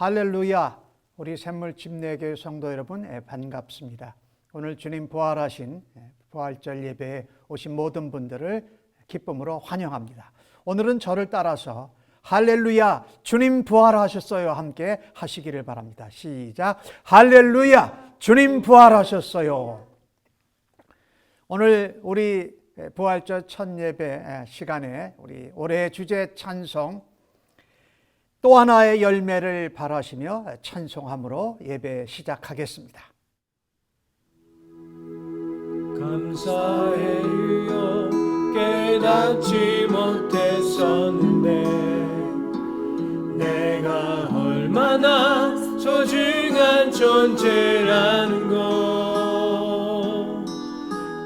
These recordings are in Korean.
할렐루야! 우리 샘물집내교회 성도 여러분 반갑습니다. 오늘 주님 부활하신 부활절 예배에 오신 모든 분들을 기쁨으로 환영합니다. 오늘은 저를 따라서 할렐루야! 주님 부활하셨어요 함께 하시기를 바랍니다. 시작! 할렐루야! 주님 부활하셨어요. 오늘 우리 부활절 첫 예배 시간에 우리 올해의 주제 찬송 또 하나의 열매를 바라시며 찬송함으로 예배 시작하겠습니다. 감사해요. 깨닫지 못했었는데 내가 얼마나 소중한 존재라는 것,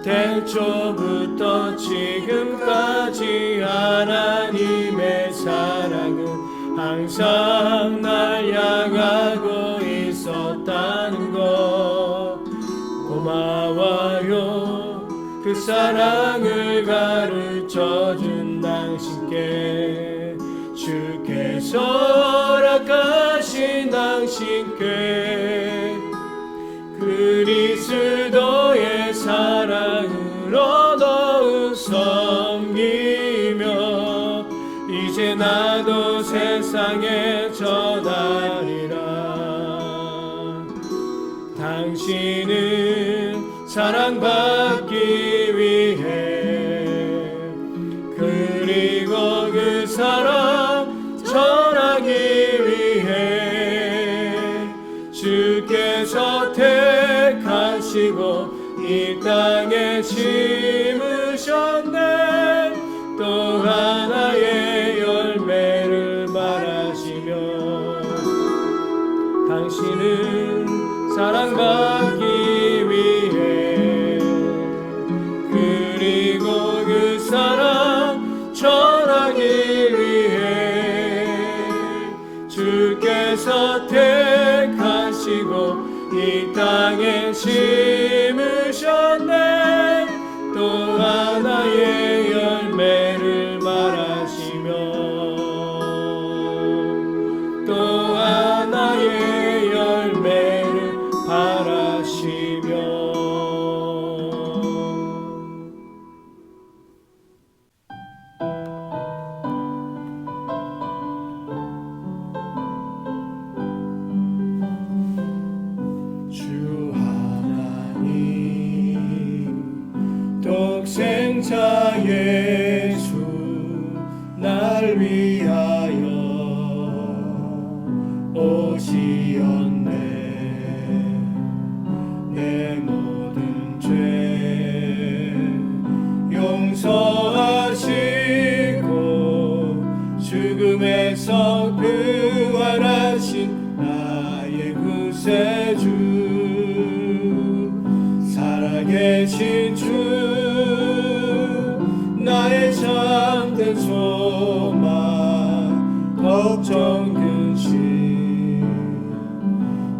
태초부터 지금까지 하나님의 사랑은 항상 날 향하고 있었다는 것, 고마워요. 그 사랑을 가르쳐준 당신께, 주께서 허락하신 당신께 그리스도의 사랑을 얻어 섬기며 이제 나도 세상에 전하리라. 당신은 사랑받기 위해 그리고 그 사랑 전하기 위해 주께서 택하시고 이 땅에 심으셨네. 또 하나의 열매를 말하시며 당신은 사랑받기 위해 그리고 그 사랑 전하기 위해 주께서 택하시고 이 땅에 심으셨네. 또 하나의 열매를 말하시며 또 하나의 열매를 바라시며. 주 하나님 독생자 예수 날 위하여 오시었네. 내 모든 죄 용서하시고 죽음에서 부활하신 나의 구세주, 살아계신 주, 나의 참된 소망, 걱정 근심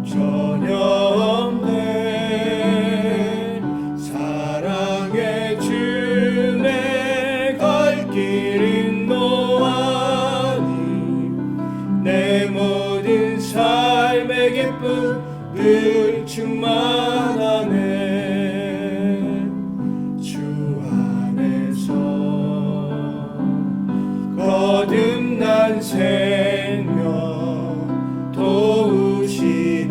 전혀 없네. 사랑의 주 내 갈 길 인도하니 내 모든 삶의 기쁨 늘 충만하네. 거듭난 생명 도우시는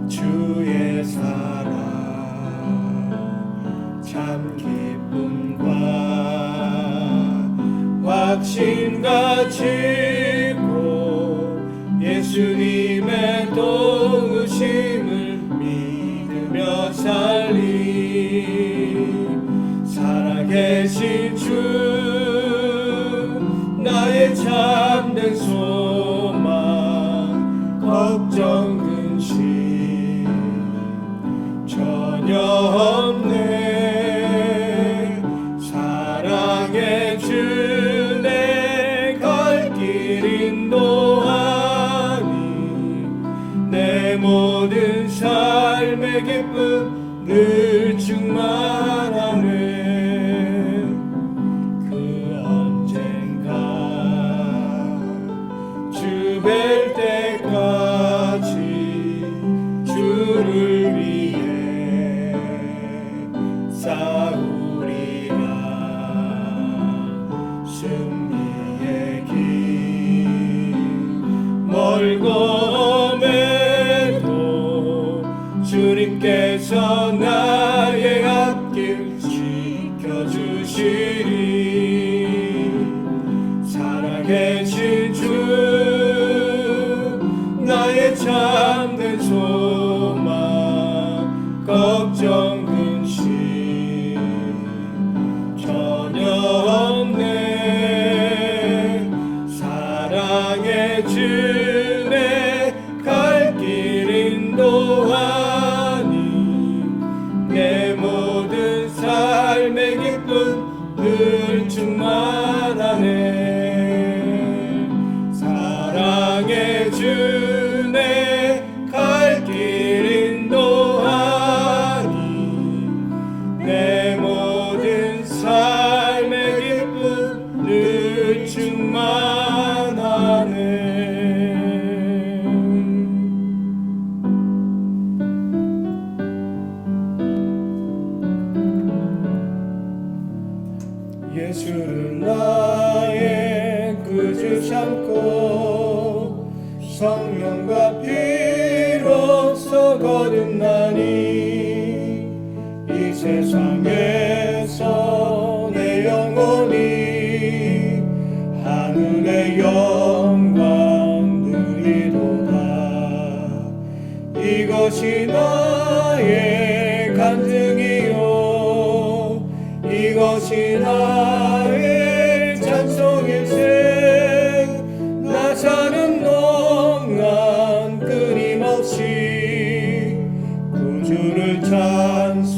주의 사랑, 참 기쁨과 확신 가지고 예수님의 도우심을 믿으며 살리. 살아계신 주, 나의 참된 소망, 걱정 근심 전혀 없네. 사랑의 주 내 갈 길 인도하니 내 모든 삶의 기쁨 늘 충만하네. 그 언젠가 주 우리의 참된 소망 걱정 근심 전혀 없네. 사랑의 주내 갈 길 인도하니 내 모든 삶의 기쁨 늘 충만하네. 사랑의 주내 갈 길 인도하니 내 모든 삶의 기쁨 늘 충만하네. 예수를 나의 구주 삼고 성령과 피로써 거듭나니 이 세상에서 내 영혼이 하늘의 영광 누리도다. 이것이 나의 간증이요 이것이 나의 찬송일세. 나 사는 동안 끊임없이 구주를 찬송하리로다.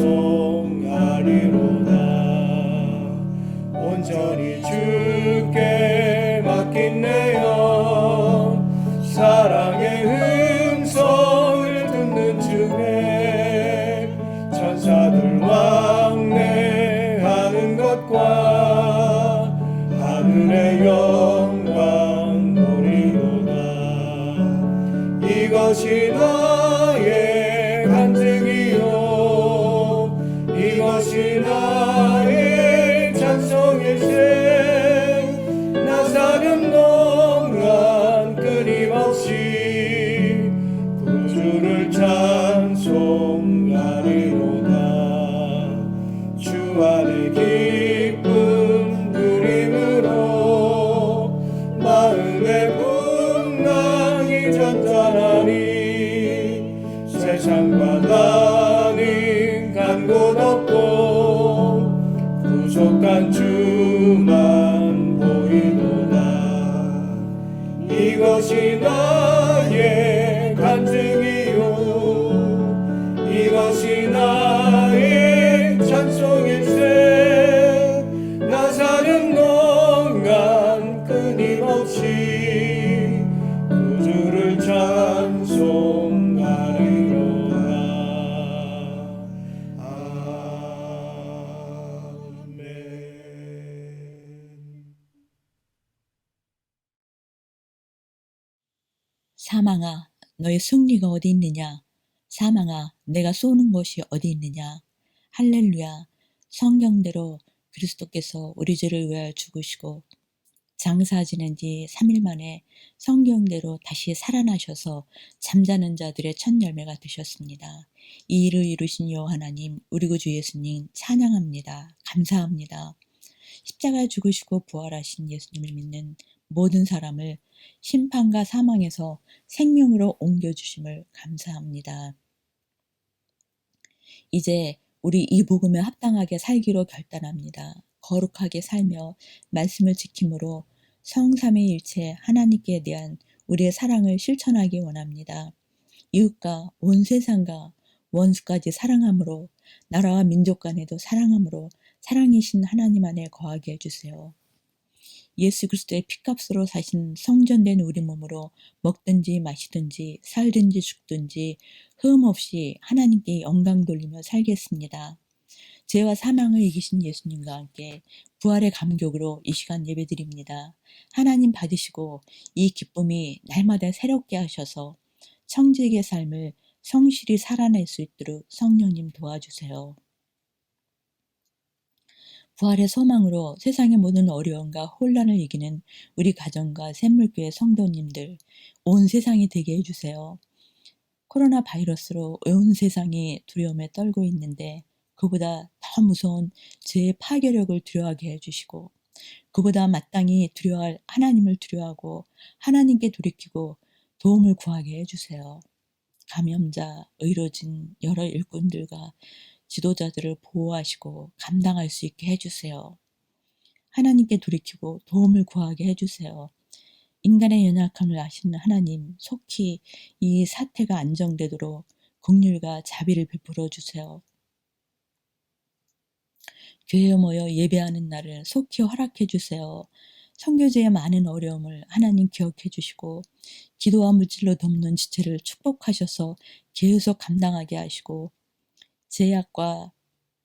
온전히 주께 맡긴 내 영 사랑의 음성을 듣는 중에 천사들 왕래하는 것과 하늘의 영광 보리로다. 이것이 나의 간증이요 이것이 나의 찬송일세. 나 사는 동안 끊임없이 구주를 찬송하리로다. 주 안의 기쁨 누림으로 마음의 풍랑이 잔잔하니 세상과 나는 간 곳 없고 구속한 주만 보이도다. 이것이 나의 간증이요 이것이 나의 찬송일세. 나 사는 동안 끊임없이 구주를 찬송하리로다. 아멘. 사망아, 너의 승리가 어디 있느냐? 사망아, 내가 쏘는 곳이 어디 있느냐? 할렐루야, 성경대로 그리스도께서 우리 죄를 위하여 죽으시고 장사 지낸 지 3일 만에 성경대로 다시 살아나셔서 잠자는 자들의 첫 열매가 되셨습니다. 이 일을 이루신 여호와 하나님, 우리 구주 예수님 찬양합니다. 감사합니다. 십자가에 죽으시고 부활하신 예수님을 믿는 모든 사람을 심판과 사망에서 생명으로 옮겨주심을 감사합니다. 이제 우리 이 복음에 합당하게 살기로 결단합니다. 거룩하게 살며 말씀을 지킴으로 성삼위일체 하나님께 대한 우리의 사랑을 실천하기 원합니다. 이웃과 온 세상과 원수까지 사랑함으로 나라와 민족 간에도 사랑함으로 사랑이신 하나님 안에 거하게 해주세요. 예수 그리스도의 피값으로 사신 성전된 우리 몸으로 먹든지 마시든지 살든지 죽든지 흠 없이 하나님께 영광 돌리며 살겠습니다. 죄와 사망을 이기신 예수님과 함께 부활의 감격으로 이 시간 예배드립니다. 하나님 받으시고 이 기쁨이 날마다 새롭게 하셔서 청지기의 삶을 성실히 살아낼 수 있도록 성령님 도와주세요. 부활의 소망으로 세상의 모든 어려움과 혼란을 이기는 우리 가정과 샘물교회 성도님들, 온 세상이 되게 해주세요. 코로나 바이러스로 온 세상이 두려움에 떨고 있는데 그보다 더 무서운 죄의 파괴력을 두려워하게 해주시고 그보다 마땅히 두려워할 하나님을 두려워하고 하나님께 돌이키고 도움을 구하게 해주세요. 감염자, 의료진, 여러 일꾼들과 지도자들을 보호하시고 감당할 수 있게 해주세요. 하나님께 돌이키고 도움을 구하게 해주세요. 인간의 연약함을 아시는 하나님, 속히 이 사태가 안정되도록 긍휼과 자비를 베풀어 주세요. 교회에 모여 예배하는 날을 속히 허락해 주세요. 선교제의 많은 어려움을 하나님 기억해 주시고 기도와 물질로 돕는 지체를 축복하셔서 계속 감당하게 하시고 제약과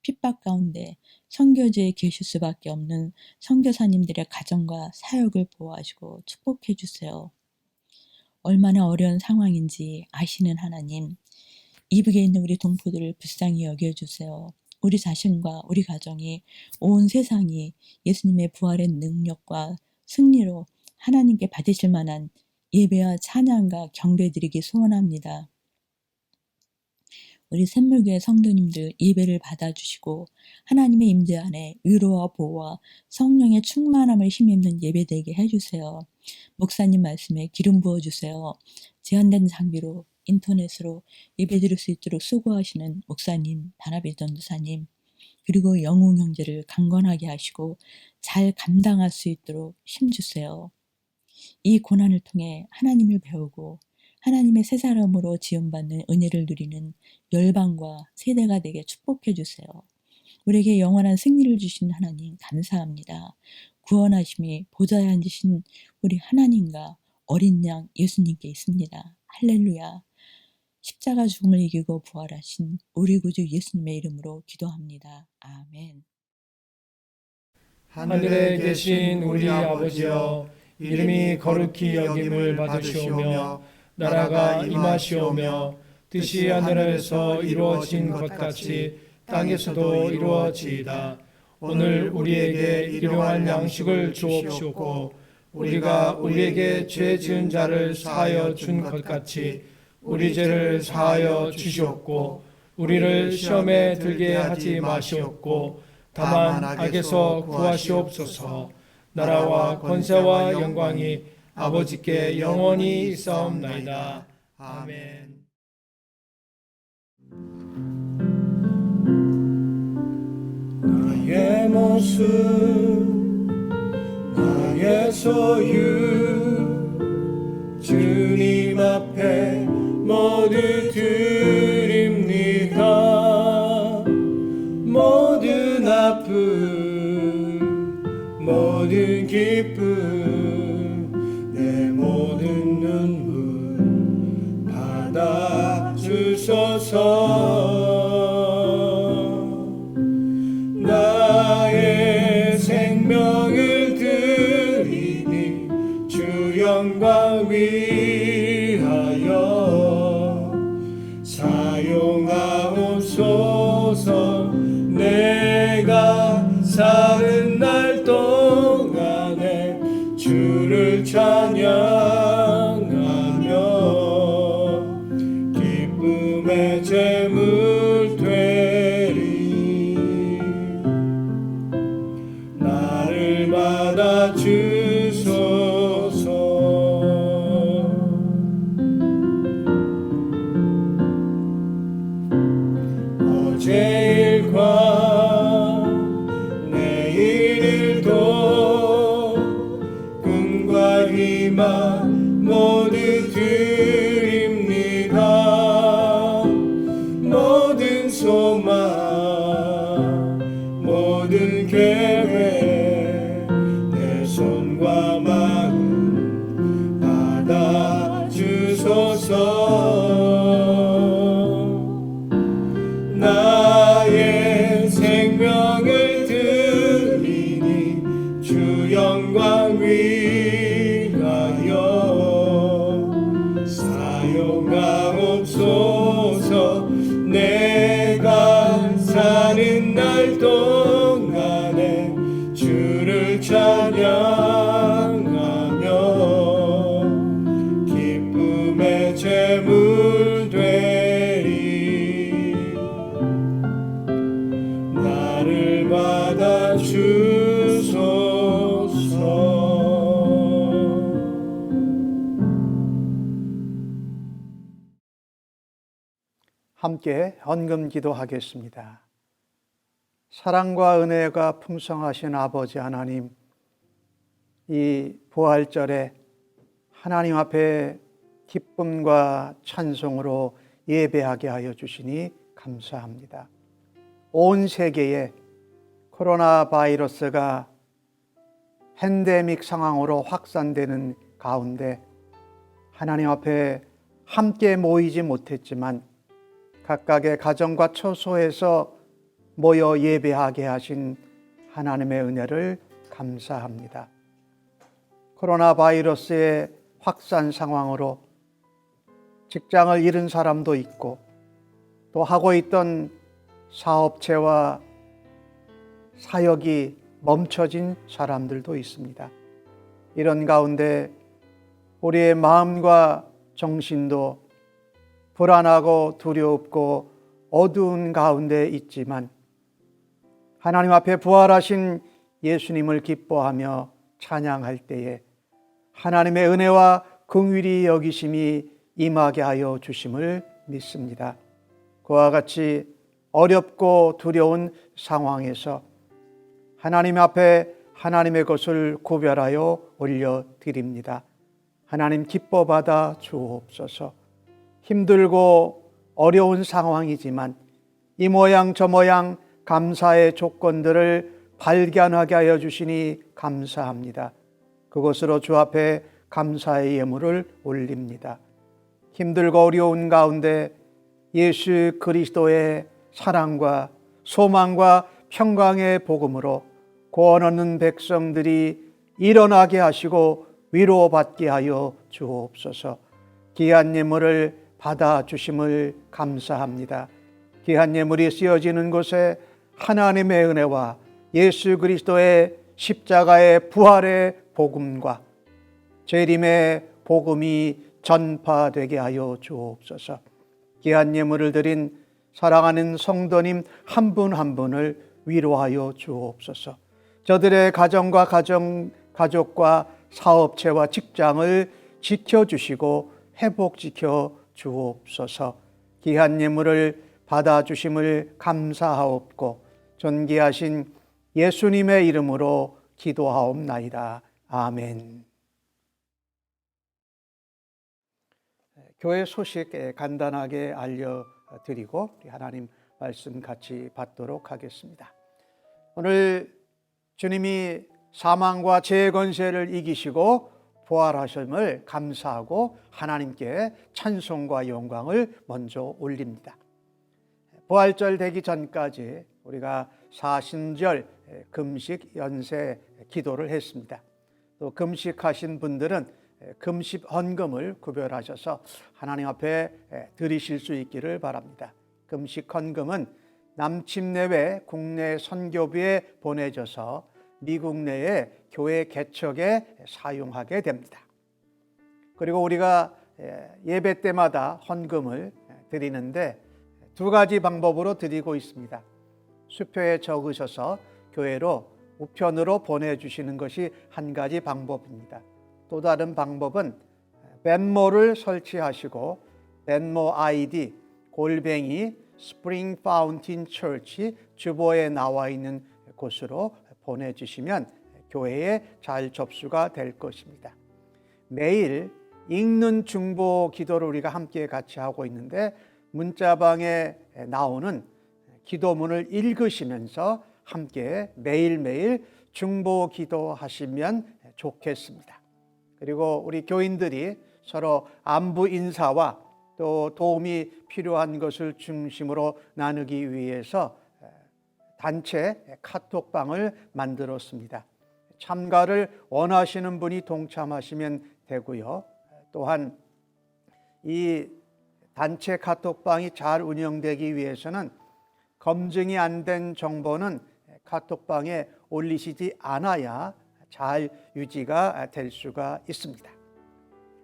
핍박 가운데 선교제에 계실 수밖에 없는 선교사님들의 가정과 사역을 보호하시고 축복해 주세요. 얼마나 어려운 상황인지 아시는 하나님, 이북에 있는 우리 동포들을 불쌍히 여겨주세요. 우리 자신과 우리 가정이 온 세상이 예수님의 부활의 능력과 승리로 하나님께 받으실 만한 예배와 찬양과 경배드리기 소원합니다. 우리 샘물교회 성도님들 예배를 받아주시고 하나님의 임재 안에 위로와 보호와 성령의 충만함을 힘입는 예배되게 해주세요. 목사님 말씀에 기름 부어주세요. 제한된 장비로 인터넷으로 예배드릴 수 있도록 수고하시는 목사님, 다나비 전도사님, 그리고 영웅 형제를 강건하게 하시고 잘 감당할 수 있도록 힘주세요. 이 고난을 통해 하나님을 배우고 하나님의 새 사람으로 지음받는 은혜를 누리는 열방과 세대가 되게 축복해 주세요. 우리에게 영원한 승리를 주신 하나님 감사합니다. 구원하심이 보좌에 앉으신 우리 하나님과 어린 양 예수님께 있습니다. 할렐루야. 십자가 죽음을 이기고 부활하신 우리 구주 예수님의 이름으로 기도합니다. 아멘. 하늘에 계신 우리 아버지여, 이름이 거룩히 여김을 받으시오며 나라가 임하시오며 뜻이 하늘에서 이루어진 것 같이 땅에서도 이루어지이다. 오늘 우리에게 일용할 양식을 주옵시고 우리가 우리에게 죄 지은 자를 사하여 준 것 같이 우리 죄를 사하여 주시옵고 우리를 시험에 들게 하지 마시옵고 다만 악에서 구하시옵소서. 나라와 권세와 영광이 아버지께 영원히 있사옵나이다. 아멘. 나의 모습, 나의 소유, 주님 앞에 모두 드립니다. 모든 아픔, 모든 기쁨, 내 모든 눈물 받아주소서. 나의 생명을 드리니 주 영광 위하여 사용하옵소서. 내가 사는 날 동안에 주를 찬양하며 기쁨의 제물 되리. 나를 받아주소서. 어제 일과 내일 일도 꿈과 희망 모두 드립니다. 모든 소망, 모든 계획, 내 손과 마음 받아주소서. 나의 생명을 드리니 주 영광 위하여 사용하옵소서. 내가 사는 날 동안에 주를 찬양하며 기쁨의 제물 되리. 나를 받아주소서. 함께 헌금 기도하겠습니다. 사랑과 은혜가 풍성하신 아버지 하나님, 이 부활절에 하나님 앞에 기쁨과 찬송으로 예배하게 하여 주시니 감사합니다. 온 세계에 코로나 바이러스가 팬데믹 상황으로 확산되는 가운데 하나님 앞에 함께 모이지 못했지만 각각의 가정과 처소에서 모여 예배하게 하신 하나님의 은혜를 감사합니다. 코로나 바이러스의 확산 상황으로 직장을 잃은 사람도 있고 또 하고 있던 사업체와 사역이 멈춰진 사람들도 있습니다. 이런 가운데 우리의 마음과 정신도 불안하고 두렵고 어두운 가운데 있지만 하나님 앞에 부활하신 예수님을 기뻐하며 찬양할 때에 하나님의 은혜와 긍휼히 여기심이 임하게 하여 주심을 믿습니다. 그와 같이 어렵고 두려운 상황에서 하나님 앞에 하나님의 것을 구별하여 올려드립니다. 하나님 기뻐 받아 주옵소서. 힘들고 어려운 상황이지만 이 모양 저 모양 감사의 조건들을 발견하게 하여 주시니 감사합니다. 그것으로 주 앞에 감사의 예물을 올립니다. 힘들고 어려운 가운데 예수 그리스도의 사랑과 소망과 평강의 복음으로 구원 얻는 백성들이 일어나게 하시고 위로받게 하여 주옵소서. 귀한 예물을 받아주심을 감사합니다. 귀한 예물이 쓰여지는 곳에 하나님의 은혜와 예수 그리스도의 십자가의 부활의 복음과 재림의 복음이 전파되게 하여 주옵소서. 귀한 예물을 드린 사랑하는 성도님 한 분 한 분을 위로하여 주옵소서. 저들의 가정과 가족과 사업체와 직장을 지켜주시고 회복시켜 주옵소서. 귀한 예물을 받아주심을 감사하옵고 존귀하신 예수님의 이름으로 기도하옵나이다. 아멘. 교회 소식 간단하게 알려드리고 하나님 말씀 같이 받도록 하겠습니다. 오늘 주님이 사망과 죄의 권세를 이기시고 부활하심을 감사하고 하나님께 찬송과 영광을 먼저 올립니다. 부활절 되기 전까지 우리가 사신절 금식 연세 기도를 했습니다. 또 금식하신 분들은 금식 헌금을 구별하셔서 하나님 앞에 드리실 수 있기를 바랍니다. 금식 헌금은 남침내외 국내 선교부에 보내져서 미국 내의 교회 개척에 사용하게 됩니다. 그리고 우리가 예배 때마다 헌금을 드리는데 두 가지 방법으로 드리고 있습니다. 수표에 적으셔서 교회로 우편으로 보내주시는 것이 한 가지 방법입니다. 또 다른 방법은 벤모를 설치하시고 벤모 아이디 /Spring Fountain Church 주보에 나와 있는 곳으로 보내주시면 교회에 잘 접수가 될 것입니다. 매일 읽는 중보 기도를 우리가 함께 같이 하고 있는데 문자방에 나오는 기도문을 읽으시면서 함께 매일매일 중보 기도하시면 좋겠습니다. 그리고 우리 교인들이 서로 안부 인사와 또 도움이 필요한 것을 중심으로 나누기 위해서 단체 카톡방을 만들었습니다. 참가를 원하시는 분이 동참하시면 되고요. 또한 이 단체 카톡방이 잘 운영되기 위해서는 검증이 안 된 정보는 카톡방에 올리시지 않아야 잘 유지가 될 수가 있습니다.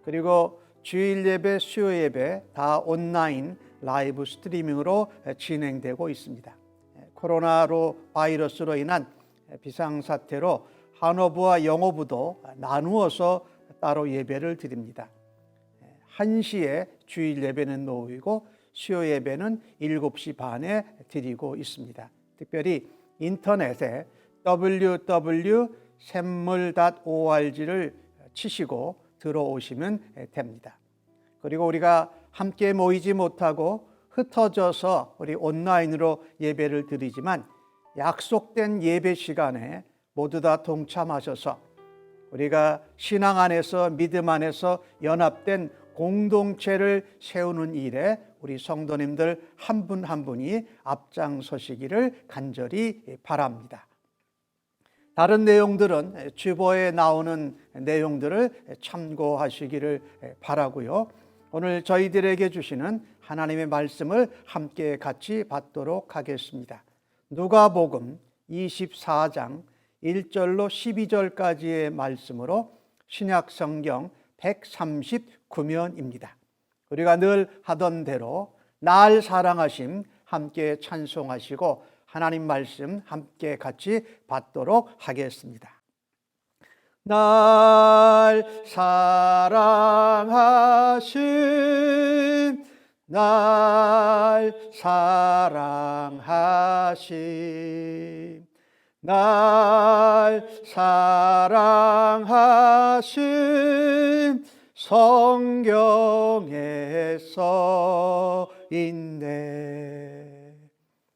그리고 주일 예배, 수요 예배 다 온라인 라이브 스트리밍으로 진행되고 있습니다. 코로나로 바이러스로 인한 비상사태로 한어부와 영어부도 나누어서 따로 예배를 드립니다. 1시에 주일 예배는 오후이고 수요 예배는 7시 반에 드리고 있습니다. 특별히 인터넷에 www.샘물.org를 치시고 들어오시면 됩니다. 그리고 우리가 함께 모이지 못하고 흩어져서 우리 온라인으로 예배를 드리지만 약속된 예배 시간에 모두 다 동참하셔서 우리가 신앙 안에서 믿음 안에서 연합된 공동체를 세우는 일에 우리 성도님들 한 분 한 분이 앞장서시기를 간절히 바랍니다. 다른 내용들은 주보에 나오는 내용들을 참고하시기를 바라고요. 오늘 저희들에게 주시는 하나님의 말씀을 함께 같이 받도록 하겠습니다. 누가복음 24장 1절로 12절까지의 말씀으로 신약성경 139면입니다. 우리가 늘 하던 대로 날 사랑하심 함께 찬송하시고 하나님 말씀 함께 같이 받도록 하겠습니다. 날 사랑하심 날 사랑하심 날 사랑하심 성경에 써 있네.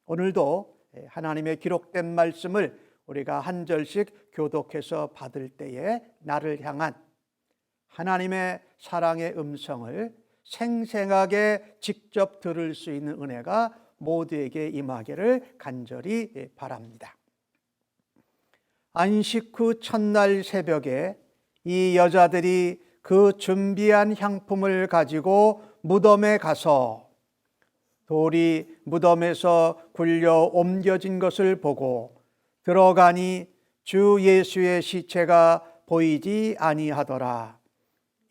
오늘도 하나님의 기록된 말씀을 우리가 한 절씩 교독해서 받을 때에 나를 향한 하나님의 사랑의 음성을 생생하게 직접 들을 수 있는 은혜가 모두에게 임하기를 간절히 바랍니다. 안식 후 첫날 새벽에 이 여자들이 그 준비한 향품을 가지고 무덤에 가서 돌이 무덤에서 굴려 옮겨진 것을 보고 들어가니 주 예수의 시체가 보이지 아니하더라.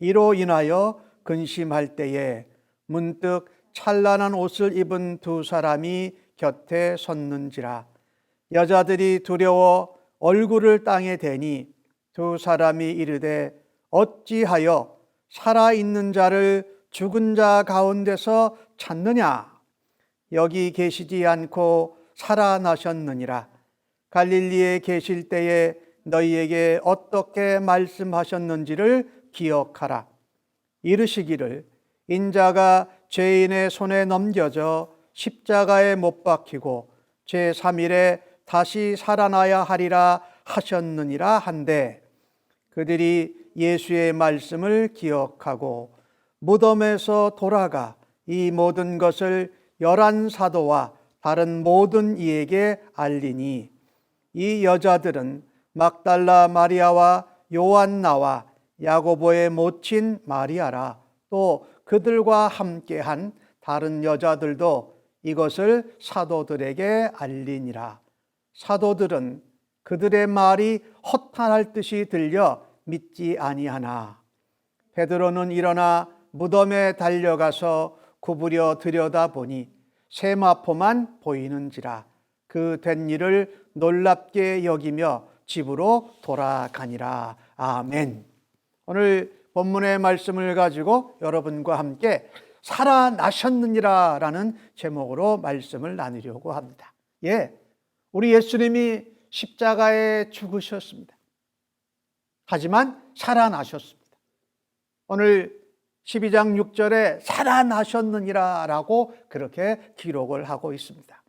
이로 인하여 근심할 때에 문득 찬란한 옷을 입은 두 사람이 곁에 섰는지라. 여자들이 두려워 얼굴을 땅에 대니 두 사람이 이르되 어찌하여 살아있는 자를 죽은 자 가운데서 찾느냐? 여기 계시지 않고 살아나셨느니라. 갈릴리에 계실 때에 너희에게 어떻게 말씀하셨는지를 기억하라. 이르시기를 인자가 죄인의 손에 넘겨져 십자가에 못 박히고 제3일에 다시 살아나야 하리라 하셨느니라 한데 그들이 예수의 말씀을 기억하고 무덤에서 돌아가 이 모든 것을 11 사도와 다른 모든 이에게 알리니 이 여자들은 막달라 마리아와 요한나와 야고보의 모친 마리아라. 또 그들과 함께한 다른 여자들도 이것을 사도들에게 알리니라. 사도들은 그들의 말이 허탄할 듯이 들려 믿지 아니하나 베드로는 일어나 무덤에 달려가서 구부려 들여다보니 세마포만 보이는지라. 그 된 일을 놀랍게 여기며 집으로 돌아가니라. 아멘. 오늘 본문의 말씀을 가지고 여러분과 함께 살아나셨느니라 라는 제목으로 말씀을 나누려고 합니다. 우리 예수님이 십자가에 죽으셨습니다. 하지만 살아나셨습니다. 오늘 12장 6절에 살아나셨느니라 라고 그렇게 기록을 하고 있습니다.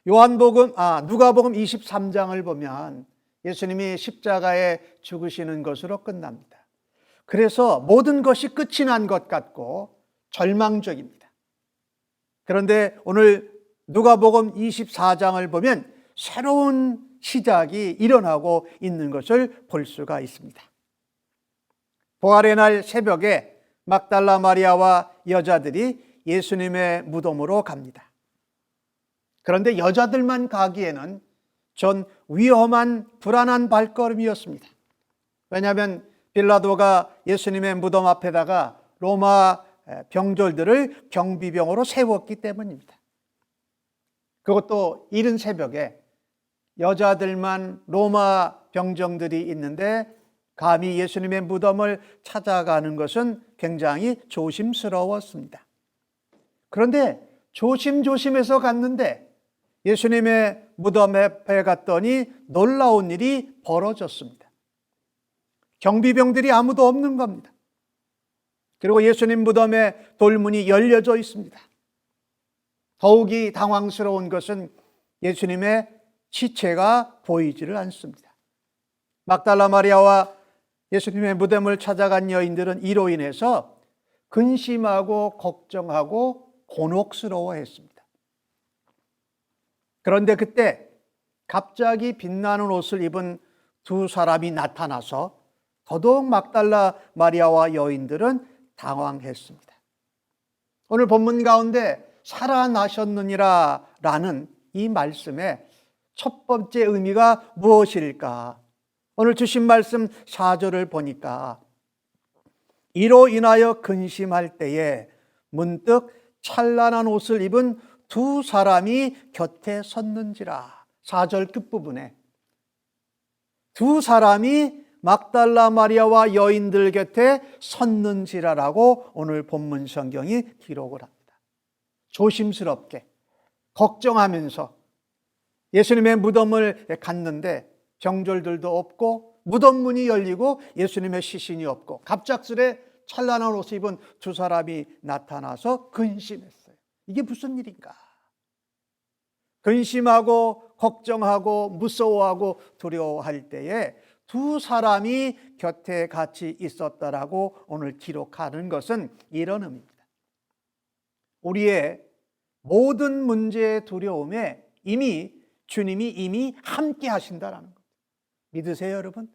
누가복음 23장을 보면 예수님이 십자가에 죽으시는 것으로 끝납니다. 그래서 모든 것이 끝이 난 것 같고 절망적입니다. 그런데 오늘 누가복음 24장을 보면 새로운 시작이 일어나고 있는 것을 볼 수가 있습니다. 부활의 날 새벽에 막달라 마리아와 여자들이 예수님의 무덤으로 갑니다. 그런데 여자들만 가기에는 전 위험한 불안한 발걸음이었습니다. 왜냐하면 빌라도가 예수님의 무덤 앞에다가 로마 병졸들을 경비병으로 세웠기 때문입니다. 그것도 이른 새벽에 여자들만 로마 병정들이 있는데 감히 예수님의 무덤을 찾아가는 것은 굉장히 조심스러웠습니다. 그런데 조심조심해서 갔는데 예수님의 무덤 앞에 갔더니 놀라운 일이 벌어졌습니다. 경비병들이 아무도 없는 겁니다. 그리고 예수님 무덤에 돌문이 열려져 있습니다. 더욱이 당황스러운 것은 예수님의 시체가 보이지를 않습니다. 막달라 마리아와 예수님의 무덤을 찾아간 여인들은 이로 인해서 근심하고 걱정하고 곤혹스러워했습니다. 그런데 그때 갑자기 빛나는 옷을 입은 두 사람이 나타나서 더더욱 막달라 마리아와 여인들은 당황했습니다. 오늘 본문 가운데 살아나셨느니라 라는 이 말씀의 첫 번째 의미가 무엇일까? 오늘 주신 말씀 4절을 보니까 이로 인하여 근심할 때에 문득 찬란한 옷을 입은 두 사람이 곁에 섰는지라. 4절 끝부분에 두 사람이 막달라 마리아와 여인들 곁에 섰는지라라고 오늘 본문 성경이 기록을 합니다. 조심스럽게 걱정하면서 예수님의 무덤을 갔는데 정졸들도 없고 무덤 문이 열리고 예수님의 시신이 없고 갑작스레 찬란한 옷을 입은 두 사람이 나타나서 근심했어요. 이게 무슨 일인가? 근심하고 걱정하고 무서워하고 두려워할 때에 두 사람이 곁에 같이 있었다라고 오늘 기록하는 것은 이런 의미입니다. 우리의 모든 문제의 두려움에 주님이 이미 함께 하신다라는 것. 믿으세요, 여러분?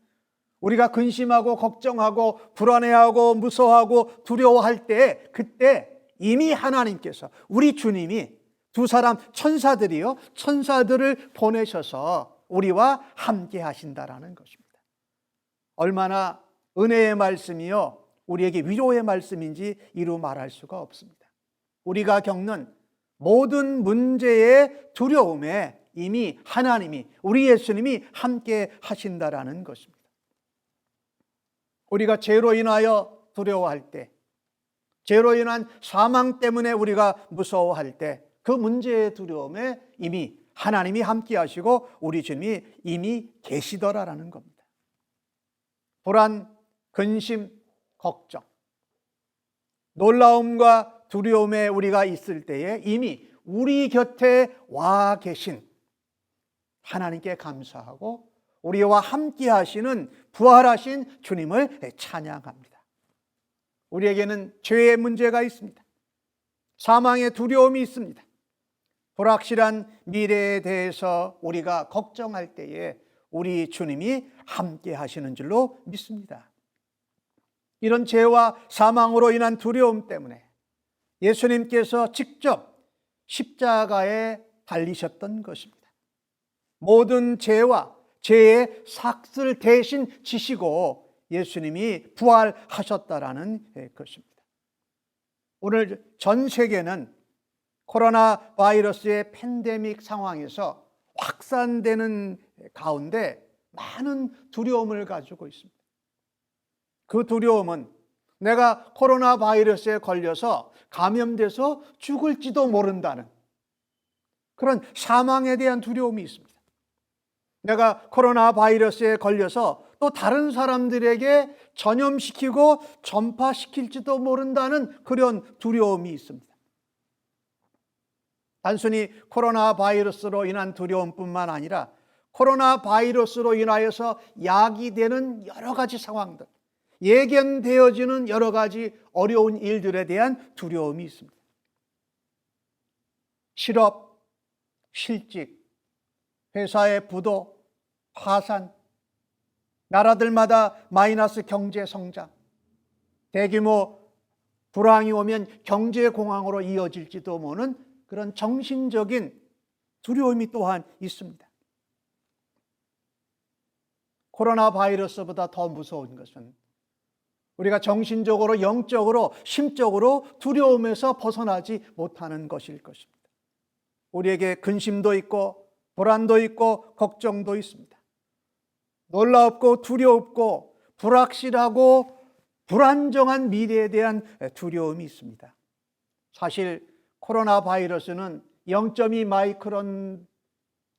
우리가 근심하고 걱정하고 불안해하고 무서워하고 두려워할 때 그때 이미 하나님께서 우리 주님이 두 사람 천사들을 보내셔서 우리와 함께 하신다라는 것입니다. 얼마나 은혜의 말씀이요 우리에게 위로의 말씀인지 이루 말할 수가 없습니다. 우리가 겪는 모든 문제의 두려움에 이미 하나님이 우리 예수님이 함께 하신다라는 것입니다. 우리가 죄로 인하여 두려워할 때, 죄로 인한 사망 때문에 우리가 무서워할 때 그 문제의 두려움에 이미 하나님이 함께 하시고 우리 주님이 이미 계시더라라는 겁니다. 불안, 근심, 걱정, 놀라움과 두려움에 우리가 있을 때에 이미 우리 곁에 와 계신 하나님께 감사하고 우리와 함께 하시는 부활하신 주님을 찬양합니다. 우리에게는 죄의 문제가 있습니다. 사망의 두려움이 있습니다. 불확실한 미래에 대해서 우리가 걱정할 때에 우리 주님이 함께 하시는 줄로 믿습니다. 이런 죄와 사망으로 인한 두려움 때문에 예수님께서 직접 십자가에 달리셨던 것입니다. 모든 죄와 죄의 삭을 대신 지시고 예수님이 부활하셨다라는 것입니다. 오늘 전 세계는 코로나 바이러스의 팬데믹 상황에서 확산되는 가운데 많은 두려움을 가지고 있습니다. 그 두려움은 내가 코로나 바이러스에 걸려서 감염돼서 죽을지도 모른다는 그런 사망에 대한 두려움이 있습니다. 내가 코로나 바이러스에 걸려서 또 다른 사람들에게 전염시키고 전파시킬지도 모른다는 그런 두려움이 있습니다. 단순히 코로나 바이러스로 인한 두려움뿐만 아니라 코로나 바이러스로 인하여서 야기되는 여러 가지 상황들, 예견되어지는 여러 가지 어려운 일들에 대한 두려움이 있습니다. 실업, 실직, 회사의 부도, 파산, 나라들마다 마이너스 경제 성장, 대규모 불황이 오면 경제 공황으로 이어질지도 모르는 그런 정신적인 두려움이 또한 있습니다. 코로나 바이러스보다 더 무서운 것은 우리가 정신적으로, 영적으로, 심적으로 두려움에서 벗어나지 못하는 것일 것입니다. 우리에게 근심도 있고 불안도 있고 걱정도 있습니다. 놀랍고 두렵고 불확실하고 불안정한 미래에 대한 두려움이 있습니다. 사실 코로나 바이러스는 0.2 마이크론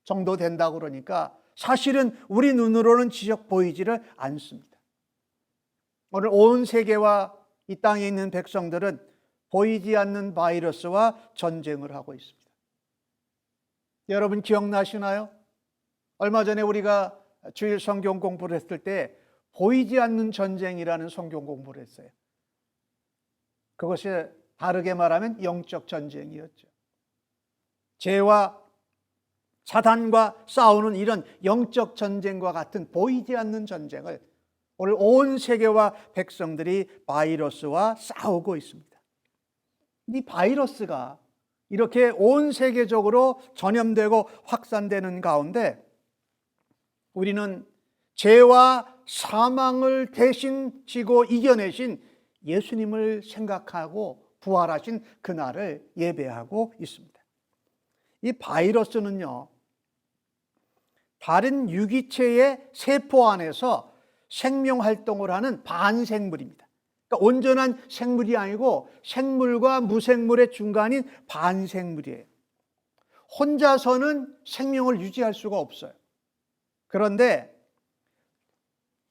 정도 된다고 그러니까 사실은 우리 눈으로는 지적 보이지를 않습니다. 오늘 온 세계와 이 땅에 있는 백성들은 보이지 않는 바이러스와 전쟁을 하고 있습니다. 여러분 기억나시나요? 얼마 전에 우리가 주일 성경 공부를 했을 때 보이지 않는 전쟁이라는 성경 공부를 했어요. 그것이 다르게 말하면 영적 전쟁이었죠. 죄와 사단과 싸우는 이런 영적 전쟁과 같은 보이지 않는 전쟁을 오늘 온 세계와 백성들이 바이러스와 싸우고 있습니다. 이 바이러스가 이렇게 온 세계적으로 전염되고 확산되는 가운데 우리는 죄와 사망을 대신 지고 이겨내신 예수님을 생각하고 부활하신 그날을 예배하고 있습니다. 이 바이러스는요, 다른 유기체의 세포 안에서 생명활동을 하는 반생물입니다. 그러니까 온전한 생물이 아니고 생물과 무생물의 중간인 반생물이에요. 혼자서는 생명을 유지할 수가 없어요. 그런데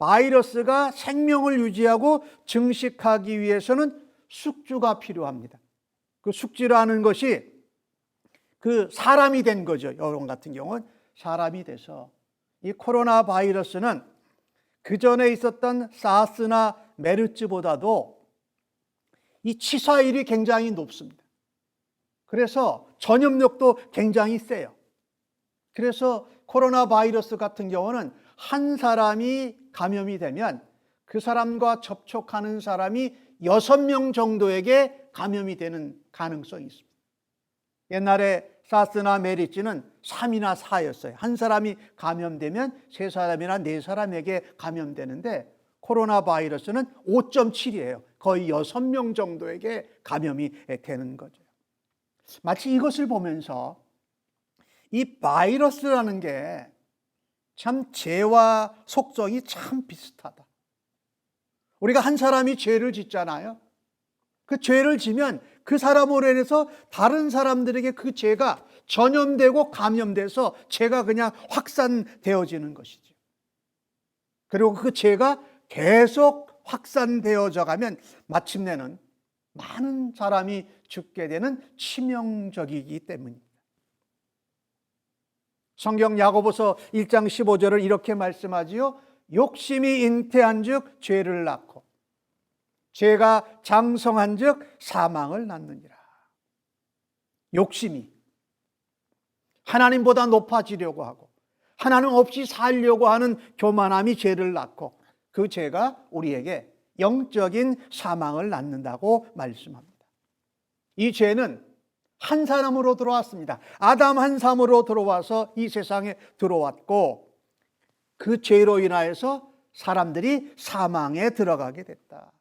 바이러스가 생명을 유지하고 증식하기 위해서는 숙주가 필요합니다. 그 숙주라는 것이 그 사람이 된 거죠. 여러분 같은 경우는 사람이 돼서 이 코로나 바이러스는 그 전에 있었던 사스나 메르스보다도 이 치사율이 굉장히 높습니다. 그래서 전염력도 굉장히 세요. 그래서 코로나 바이러스 같은 경우는 한 사람이 감염이 되면 그 사람과 접촉하는 사람이 6명 정도에게 감염이 되는 가능성이 있습니다. 옛날에 사스나 메르스는 3이나 4였어요. 한 사람이 감염되면 3사람이나 4사람에게 감염되는데 코로나 바이러스는 5.7이에요. 거의 6명 정도에게 감염이 되는 거죠. 마치 이것을 보면서 이 바이러스라는 게 참 죄와 속성이 참 비슷하다. 우리가 한 사람이 죄를 짓잖아요. 그 죄를 지면 그 사람으로 인해서 다른 사람들에게 그 죄가 전염되고 감염돼서 죄가 그냥 확산되어지는 것이죠. 그리고 그 죄가 계속 확산되어져 가면 마침내는 많은 사람이 죽게 되는 치명적이기 때문입니다. 성경 야고보서 1장 15절을 이렇게 말씀하지요. 욕심이 잉태한즉 죄를 낳고 죄가 장성한즉 사망을 낳느니라. 욕심이 하나님보다 높아지려고 하고 하나님 없이 살려고 하는 교만함이 죄를 낳고 그 죄가 우리에게 영적인 사망을 낳는다고 말씀합니다. 이 죄는 한 사람으로 들어왔습니다. 아담 한 사람으로 들어와서 이 세상에 들어왔고 그 죄로 인하여서 사람들이 사망에 들어가게 됐다.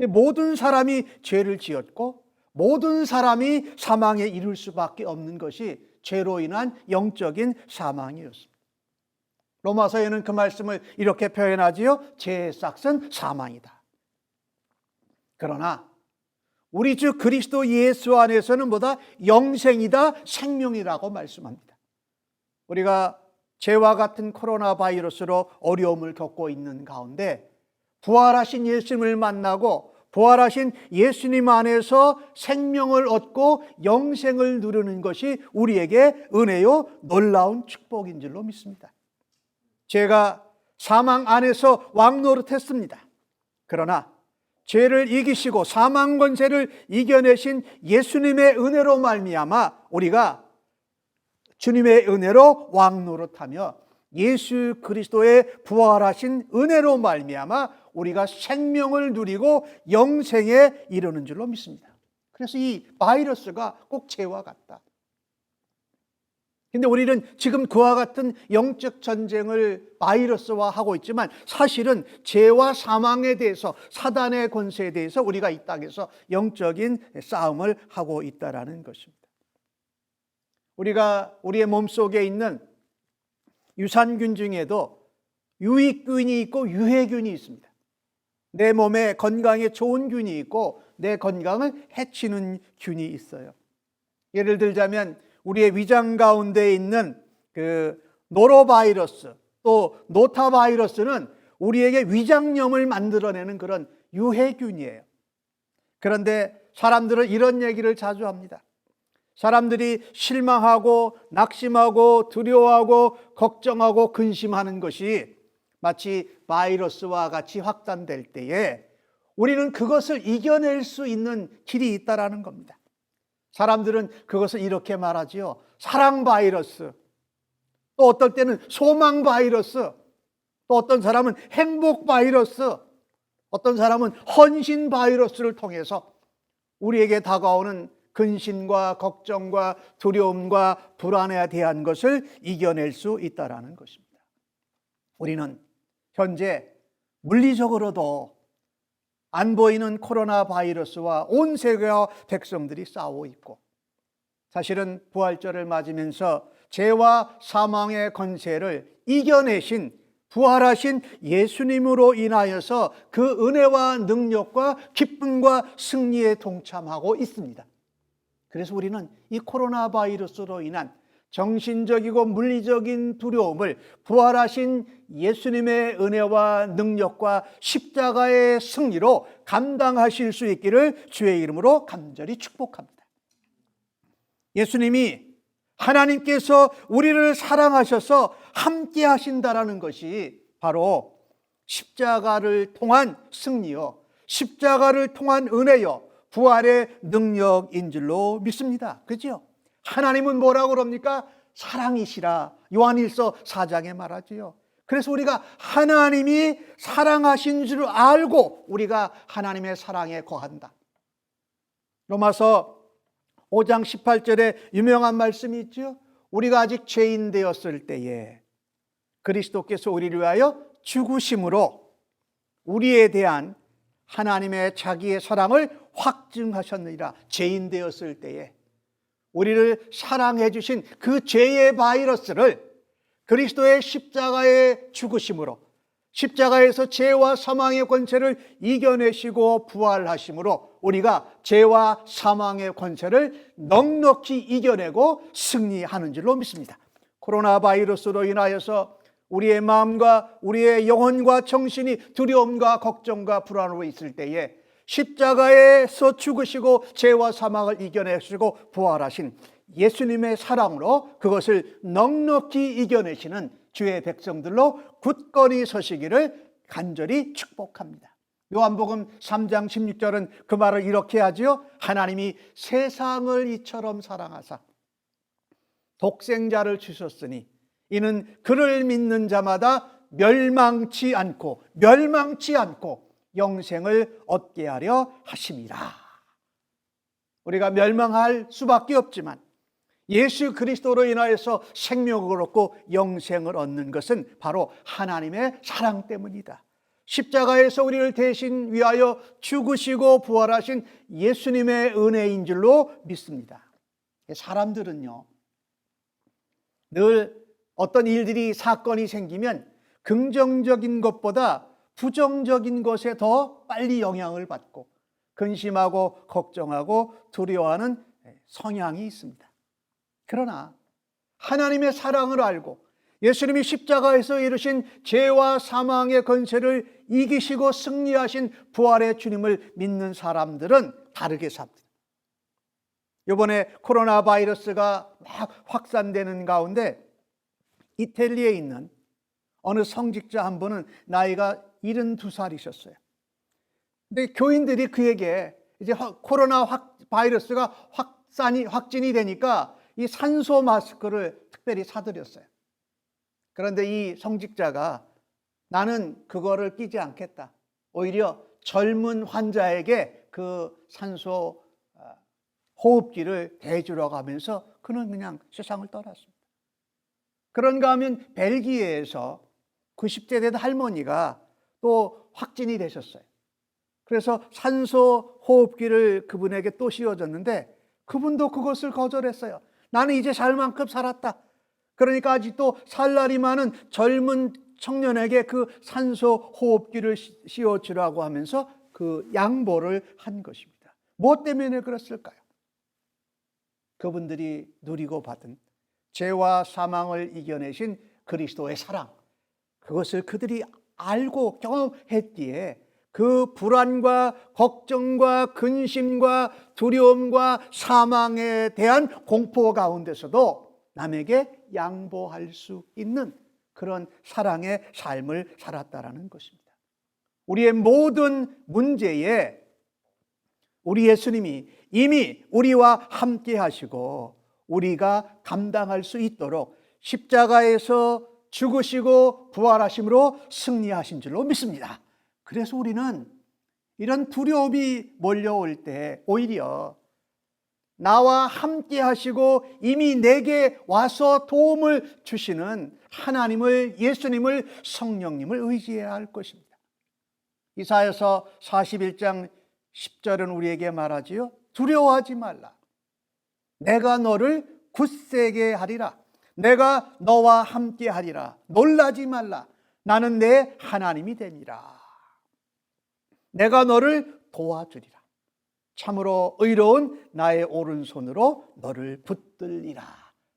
모든 사람이 죄를 지었고 모든 사람이 사망에 이를 수밖에 없는 것이 죄로 인한 영적인 사망이었습니다. 로마서에는 그 말씀을 이렇게 표현하지요. 죄의 싹은 사망이다. 그러나 우리 주 그리스도 예수 안에서는 뭐다? 영생이다, 생명이라고 말씀합니다. 우리가 죄와 같은 코로나 바이러스로 어려움을 겪고 있는 가운데 부활하신 예수님을 만나고 부활하신 예수님 안에서 생명을 얻고 영생을 누리는 것이 우리에게 은혜요 놀라운 축복인 줄로 믿습니다. 죄가 사망 안에서 왕노릇했습니다. 그러나 죄를 이기시고 사망 권세를 이겨내신 예수님의 은혜로 말미암아 우리가 주님의 은혜로 왕노릇하며 예수 그리스도의 부활하신 은혜로 말미암아 우리가 생명을 누리고 영생에 이르는 줄로 믿습니다. 그래서 이 바이러스가 꼭 죄와 같다. 근데 우리는 지금 그와 같은 영적 전쟁을 바이러스화 하고 있지만 사실은 죄와 사망에 대해서 사단의 권세에 대해서 우리가 이 땅에서 영적인 싸움을 하고 있다라는 것입니다. 우리가 우리의 몸속에 있는 유산균 중에도 유익균이 있고 유해균이 있습니다. 내 몸에 건강에 좋은 균이 있고 내 건강을 해치는 균이 있어요. 예를 들자면 우리의 위장 가운데 있는 그 노로바이러스 또 노타바이러스는 우리에게 위장염을 만들어내는 그런 유해균이에요. 그런데 사람들은 이런 얘기를 자주 합니다. 사람들이 실망하고 낙심하고 두려워하고 걱정하고 근심하는 것이 마치 바이러스와 같이 확산될 때에 우리는 그것을 이겨낼 수 있는 길이 있다라는 겁니다. 사람들은 그것을 이렇게 말하지요. 사랑 바이러스, 또 어떨 때는 소망 바이러스, 또 어떤 사람은 행복 바이러스, 어떤 사람은 헌신 바이러스를 통해서 우리에게 다가오는 근심과 걱정과 두려움과 불안에 대한 것을 이겨낼 수 있다라는 것입니다. 우리는 현재 물리적으로도 안 보이는 코로나 바이러스와 온 세계와 백성들이 싸우고 있고, 사실은 부활절을 맞으면서 죄와 사망의 권세를 이겨내신 부활하신 예수님으로 인하여서 그 은혜와 능력과 기쁨과 승리에 동참하고 있습니다. 그래서 우리는 이 코로나 바이러스로 인한 정신적이고 물리적인 두려움을 부활하신 예수님의 은혜와 능력과 십자가의 승리로 감당하실 수 있기를 주의 이름으로 간절히 축복합니다. 예수님이 하나님께서 우리를 사랑하셔서 함께 하신다라는 것이 바로 십자가를 통한 승리요, 십자가를 통한 은혜요, 부활의 능력인 줄로 믿습니다. 그죠? 하나님은 뭐라고 그럽니까? 사랑이시라. 요한일서 4장에 말하지요. 그래서 우리가 하나님이 사랑하신 줄 알고 우리가 하나님의 사랑에 거한다. 로마서 5장 18절에 유명한 말씀이 있죠. 우리가 아직 죄인 되었을 때에 그리스도께서 우리를 위하여 죽으심으로 우리에 대한 하나님의 자기의 사랑을 확증하셨느니라. 죄인 되었을 때에 우리를 사랑해 주신 그 죄의 바이러스를 그리스도의 십자가의 죽으심으로, 십자가에서 죄와 사망의 권세를 이겨내시고 부활하심으로 우리가 죄와 사망의 권세를 넉넉히 이겨내고 승리하는 줄로 믿습니다. 코로나 바이러스로 인하여서 우리의 마음과 우리의 영혼과 정신이 두려움과 걱정과 불안으로 있을 때에 십자가에서 죽으시고 죄와 사망을 이겨내시고 부활하신 예수님의 사랑으로 그것을 넉넉히 이겨내시는 주의 백성들로 굳건히 서시기를 간절히 축복합니다. 요한복음 3장 16절은 그 말을 이렇게 하지요. 하나님이 세상을 이처럼 사랑하사 독생자를 주셨으니 이는 그를 믿는 자마다 멸망치 않고 영생을 얻게 하려 하심이라. 우리가 멸망할 수밖에 없지만 예수 그리스도로 인하여서 생명을 얻고 영생을 얻는 것은 바로 하나님의 사랑 때문이다. 십자가에서 우리를 대신 위하여 죽으시고 부활하신 예수님의 은혜인 줄로 믿습니다. 사람들은요, 늘 어떤 일들이 사건이 생기면 긍정적인 것보다 부정적인 것에 더 빨리 영향을 받고 근심하고 걱정하고 두려워하는 성향이 있습니다. 그러나 하나님의 사랑을 알고 예수님이 십자가에서 이루신 죄와 사망의 권세를 이기시고 승리하신 부활의 주님을 믿는 사람들은 다르게 삽니다. 이번에 코로나 바이러스가 막 확산되는 가운데 이탈리아에 있는 어느 성직자 한 분은 나이가 72살이셨어요. 근데 교인들이 그에게 이제 코로나 바이러스가 확진이 되니까 이 산소 마스크를 특별히 사드렸어요. 그런데 이 성직자가 나는 그거를 끼지 않겠다. 오히려 젊은 환자에게 그 산소 호흡기를 대주러 가면서 그는 그냥 세상을 떠났습니다. 그런가 하면 벨기에에서 90대 된 할머니가 또 확진이 되셨어요. 그래서 산소 호흡기를 그분에게 또 씌워줬는데 그분도 그것을 거절했어요. 나는 이제 살 만큼 살았다. 그러니까 아직도 살 날이 많은 젊은 청년에게 그 산소 호흡기를 씌워주라고 하면서 그 양보를 한 것입니다. 무엇 때문에 그랬을까요? 그분들이 누리고 받은 죄와 사망을 이겨내신 그리스도의 사랑, 그것을 그들이 알고 경험했기에 그 불안과 걱정과 근심과 두려움과 사망에 대한 공포 가운데서도 남에게 양보할 수 있는 그런 사랑의 삶을 살았다라는 것입니다. 우리의 모든 문제에 우리 예수님이 이미 우리와 함께 하시고 우리가 감당할 수 있도록 십자가에서 죽으시고 부활하심으로 승리하신 줄로 믿습니다. 그래서 우리는 이런 두려움이 몰려올 때 오히려 나와 함께 하시고 이미 내게 와서 도움을 주시는 하나님을, 예수님을, 성령님을 의지해야 할 것입니다. 이사야서 41장 10절은 우리에게 말하지요. 두려워하지 말라. 내가 너를 굳세게 하리라. 내가 너와 함께 하리라. 놀라지 말라. 나는 내 하나님이 됨이라. 내가 너를 도와주리라. 참으로 의로운 나의 오른손으로 너를 붙들리라.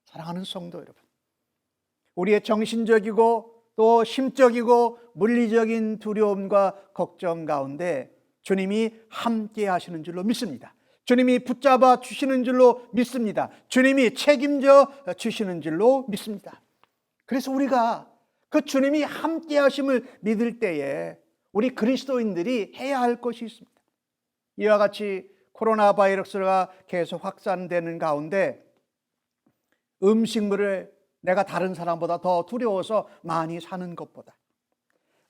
사랑하는 성도 여러분, 우리의 정신적이고 또 심적이고 물리적인 두려움과 걱정 가운데 주님이 함께 하시는 줄로 믿습니다. 주님이 붙잡아 주시는 줄로 믿습니다. 주님이 책임져 주시는 줄로 믿습니다. 그래서 우리가 그 주님이 함께 하심을 믿을 때에 우리 그리스도인들이 해야 할 것이 있습니다. 이와 같이 코로나 바이러스가 계속 확산되는 가운데 음식물을 내가 다른 사람보다 더 두려워서 많이 사는 것보다,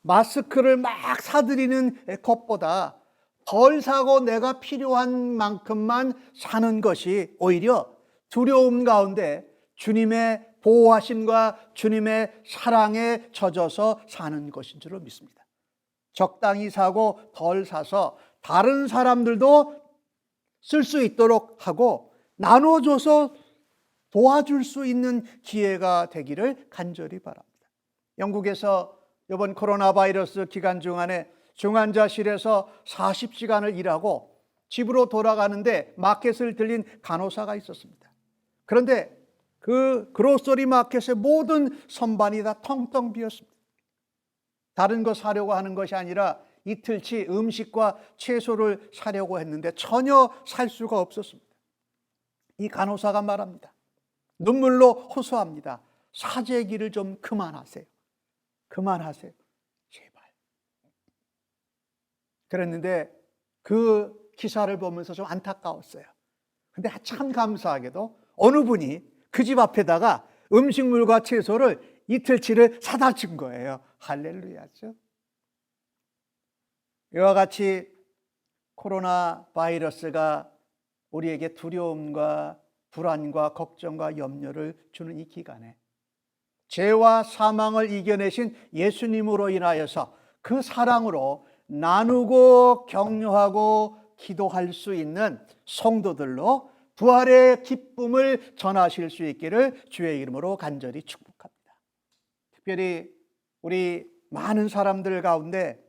마스크를 막 사들이는 것보다 덜 사고 내가 필요한 만큼만 사는 것이 오히려 두려움 가운데 주님의 보호하심과 주님의 사랑에 젖어서 사는 것인 줄로 믿습니다. 적당히 사고 덜 사서 다른 사람들도 쓸 수 있도록 하고 나눠줘서 도와줄 수 있는 기회가 되기를 간절히 바랍니다. 영국에서 이번 코로나 바이러스 기간 중간에 중환자실에서 40시간을 일하고 집으로 돌아가는데 마켓을 들린 간호사가 있었습니다. 그런데 그 그로서리 마켓의 모든 선반이 다 텅텅 비었습니다. 다른 거 사려고 하는 것이 아니라 이틀치 음식과 채소를 사려고 했는데 전혀 살 수가 없었습니다. 이 간호사가 말합니다. 눈물로 호소합니다. 사재기를 좀 그만하세요. 그만하세요. 제발. 그랬는데 그 기사를 보면서 좀 안타까웠어요. 근데 참 감사하게도 어느 분이 그 집 앞에다가 음식물과 채소를 이틀치를 사다 준 거예요. 할렐루야죠. 이와 같이 코로나 바이러스가 우리에게 두려움과 불안과 걱정과 염려를 주는 이 기간에 죄와 사망을 이겨내신 예수님으로 인하여서 그 사랑으로 나누고 격려하고 기도할 수 있는 성도들로 부활의 기쁨을 전하실 수 있기를 주의 이름으로 간절히 축복합니다. 특별히 우리 많은 사람들 가운데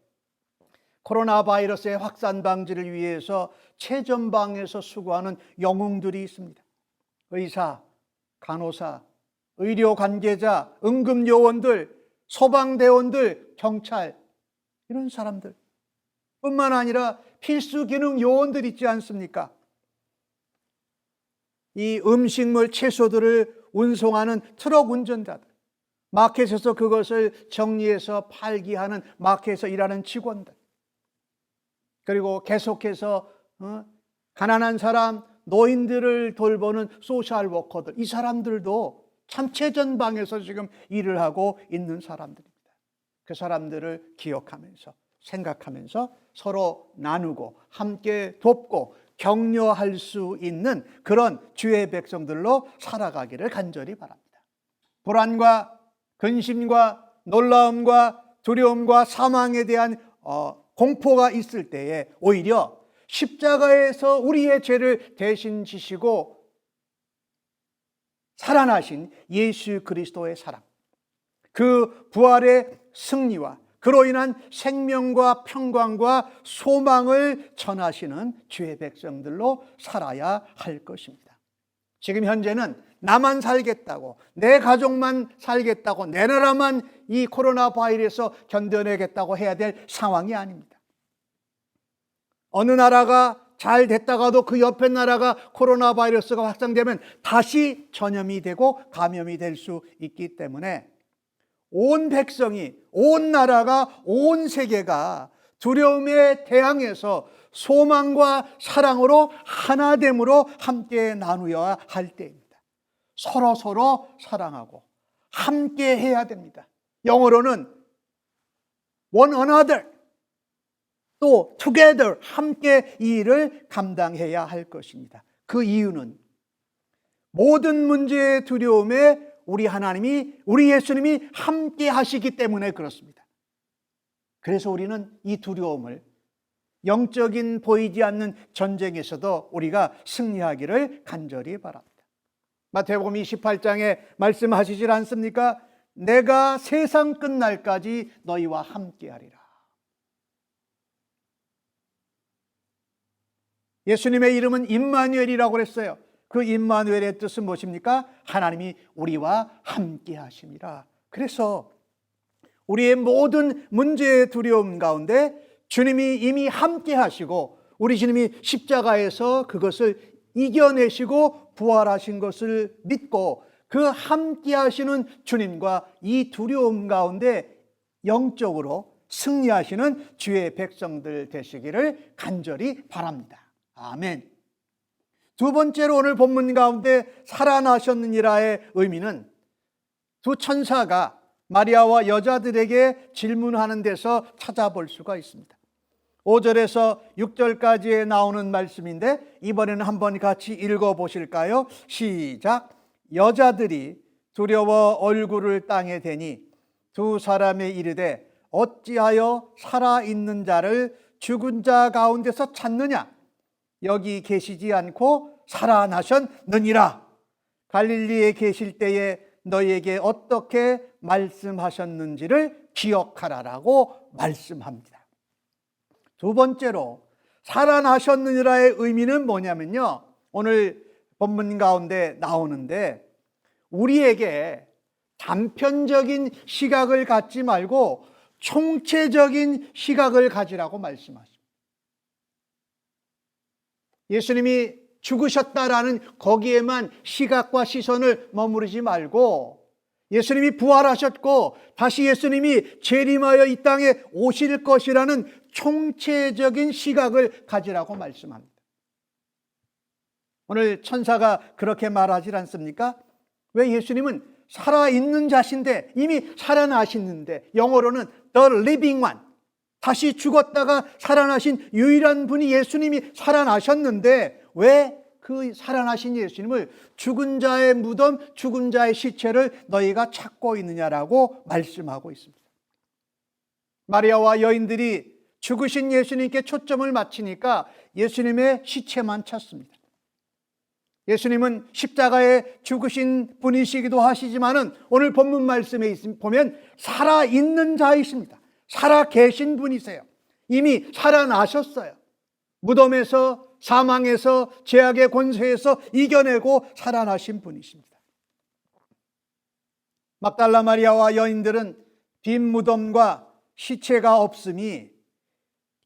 코로나 바이러스의 확산 방지를 위해서 최전방에서 수고하는 영웅들이 있습니다. 의사, 간호사, 의료 관계자, 응급요원들, 소방대원들, 경찰, 이런 사람들 뿐만 아니라 필수 기능 요원들 있지 않습니까? 이 음식물 채소들을 운송하는 트럭 운전자들, 마켓에서 그것을 정리해서 팔기 하는 마켓에서 일하는 직원들, 그리고 계속해서 가난한 사람, 노인들을 돌보는 소셜 워커들, 이 사람들도 참 최전방에서 지금 일을 하고 있는 사람들입니다. 그 사람들을 기억하면서 생각하면서 서로 나누고 함께 돕고 격려할 수 있는 그런 주의 백성들로 살아가기를 간절히 바랍니다. 불안과 근심과 놀라움과 두려움과 사망에 대한 공포가 있을 때에 오히려 십자가에서 우리의 죄를 대신 지시고 살아나신 예수 그리스도의 사랑, 그 부활의 승리와 그로 인한 생명과 평강과 소망을 전하시는 주의 백성들로 살아야 할 것입니다. 지금 현재는 나만 살겠다고, 내 가족만 살겠다고, 내 나라만 이 코로나 바이러스 견뎌내겠다고 해야 될 상황이 아닙니다. 어느 나라가 잘 됐다가도 그 옆에 나라가 코로나 바이러스가 확산되면 다시 전염이 되고 감염이 될 수 있기 때문에 온 백성이, 온 나라가, 온 세계가 두려움에 대항해서 소망과 사랑으로 하나됨으로 함께 나누어야 할 때입니다. 서로 사랑하고 함께 해야 됩니다. 영어로는 one another, 또 together, 함께 이 일을 감당해야 할 것입니다. 그 이유는 모든 문제의 두려움에 우리 하나님이, 우리 예수님이 함께 하시기 때문에 그렇습니다. 그래서 우리는 이 두려움을 영적인 보이지 않는 전쟁에서도 우리가 승리하기를 간절히 바랍니다. 마태복음 28장에 말씀하시질 않습니까? 내가 세상 끝날까지 너희와 함께하리라. 예수님의 이름은 임마누엘이라고 그랬어요. 그 임마누엘의 뜻은 무엇입니까? 하나님이 우리와 함께 하심이라. 그래서 우리의 모든 문제의 두려움 가운데 주님이 이미 함께 하시고 우리 주님이 십자가에서 그것을 이겨내시고 부활하신 것을 믿고 그 함께 하시는 주님과 이 두려움 가운데 영적으로 승리하시는 주의 백성들 되시기를 간절히 바랍니다. 아멘. 두 번째로 오늘 본문 가운데 살아나셨느니라의 의미는 두 천사가 마리아와 여자들에게 질문하는 데서 찾아볼 수가 있습니다. 5절에서 6절까지에 나오는 말씀인데 이번에는 한번 같이 읽어보실까요? 시작. 여자들이 두려워 얼굴을 땅에 대니 두 사람에 이르되 어찌하여 살아있는 자를 죽은 자 가운데서 찾느냐? 여기 계시지 않고 살아나셨느니라. 갈릴리에 계실 때에 너희에게 어떻게 말씀하셨는지를 기억하라라고 말씀합니다. 두 번째로 살아나셨느니라의 의미는 뭐냐면요, 오늘 본문 가운데 나오는데 우리에게 단편적인 시각을 갖지 말고 총체적인 시각을 가지라고 말씀하십니다. 예수님이 죽으셨다라는 거기에만 시각과 시선을 머무르지 말고 예수님이 부활하셨고 다시 예수님이 재림하여 이 땅에 오실 것이라는 총체적인 시각을 가지라고 말씀합니다. 오늘 천사가 그렇게 말하지 않습니까? 왜? 예수님은 살아있는 자신데 이미 살아나셨는데, 영어로는 the living one, 다시 죽었다가 살아나신 유일한 분이 예수님이 살아나셨는데 왜 그 살아나신 예수님을 죽은 자의 무덤, 죽은 자의 시체를 너희가 찾고 있느냐라고 말씀하고 있습니다. 마리아와 여인들이 죽으신 예수님께 초점을 맞추니까 예수님의 시체만 찾습니다. 예수님은 십자가에 죽으신 분이시기도 하시지만은 오늘 본문 말씀에 보면 살아있는 자이십니다. 살아계신 분이세요. 이미 살아나셨어요. 무덤에서, 사망에서, 죄악의 권세에서 이겨내고 살아나신 분이십니다. 막달라 마리아와 여인들은 빈 무덤과 시체가 없음이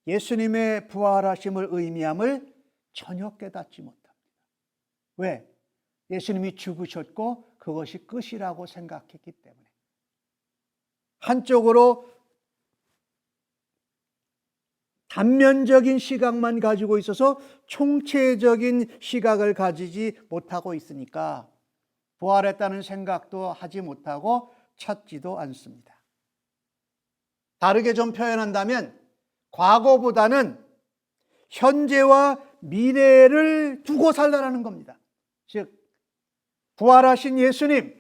예수님의 부활하심을 의미함을 전혀 깨닫지 못합니다. 왜? 예수님이 죽으셨고 그것이 끝이라고 생각했기 때문에. 한쪽으로 단면적인 시각만 가지고 있어서 총체적인 시각을 가지지 못하고 있으니까 부활했다는 생각도 하지 못하고 찾지도 않습니다. 다르게 좀 표현한다면 과거보다는 현재와 미래를 두고 살라는 겁니다. 즉 부활하신 예수님,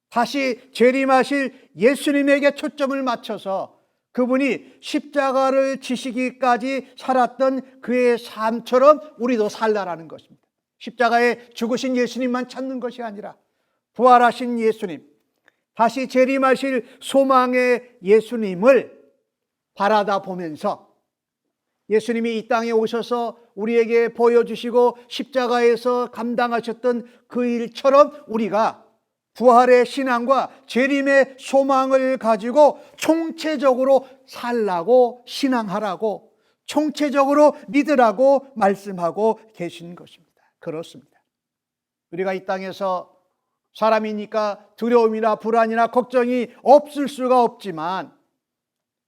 다시 재림하실 예수님에게 초점을 맞춰서 그분이 십자가를 지시기까지 살았던 그의 삶처럼 우리도 살라라는 것입니다. 십자가에 죽으신 예수님만 찾는 것이 아니라 부활하신 예수님, 다시 재림하실 소망의 예수님을 바라다 보면서 예수님이 이 땅에 오셔서 우리에게 보여주시고 십자가에서 감당하셨던 그 일처럼 우리가 부활의 신앙과 재림의 소망을 가지고 총체적으로 살라고 신앙하라고 총체적으로 믿으라고 말씀하고 계신 것입니다. 그렇습니다. 우리가 이 땅에서 사람이니까 두려움이나 불안이나 걱정이 없을 수가 없지만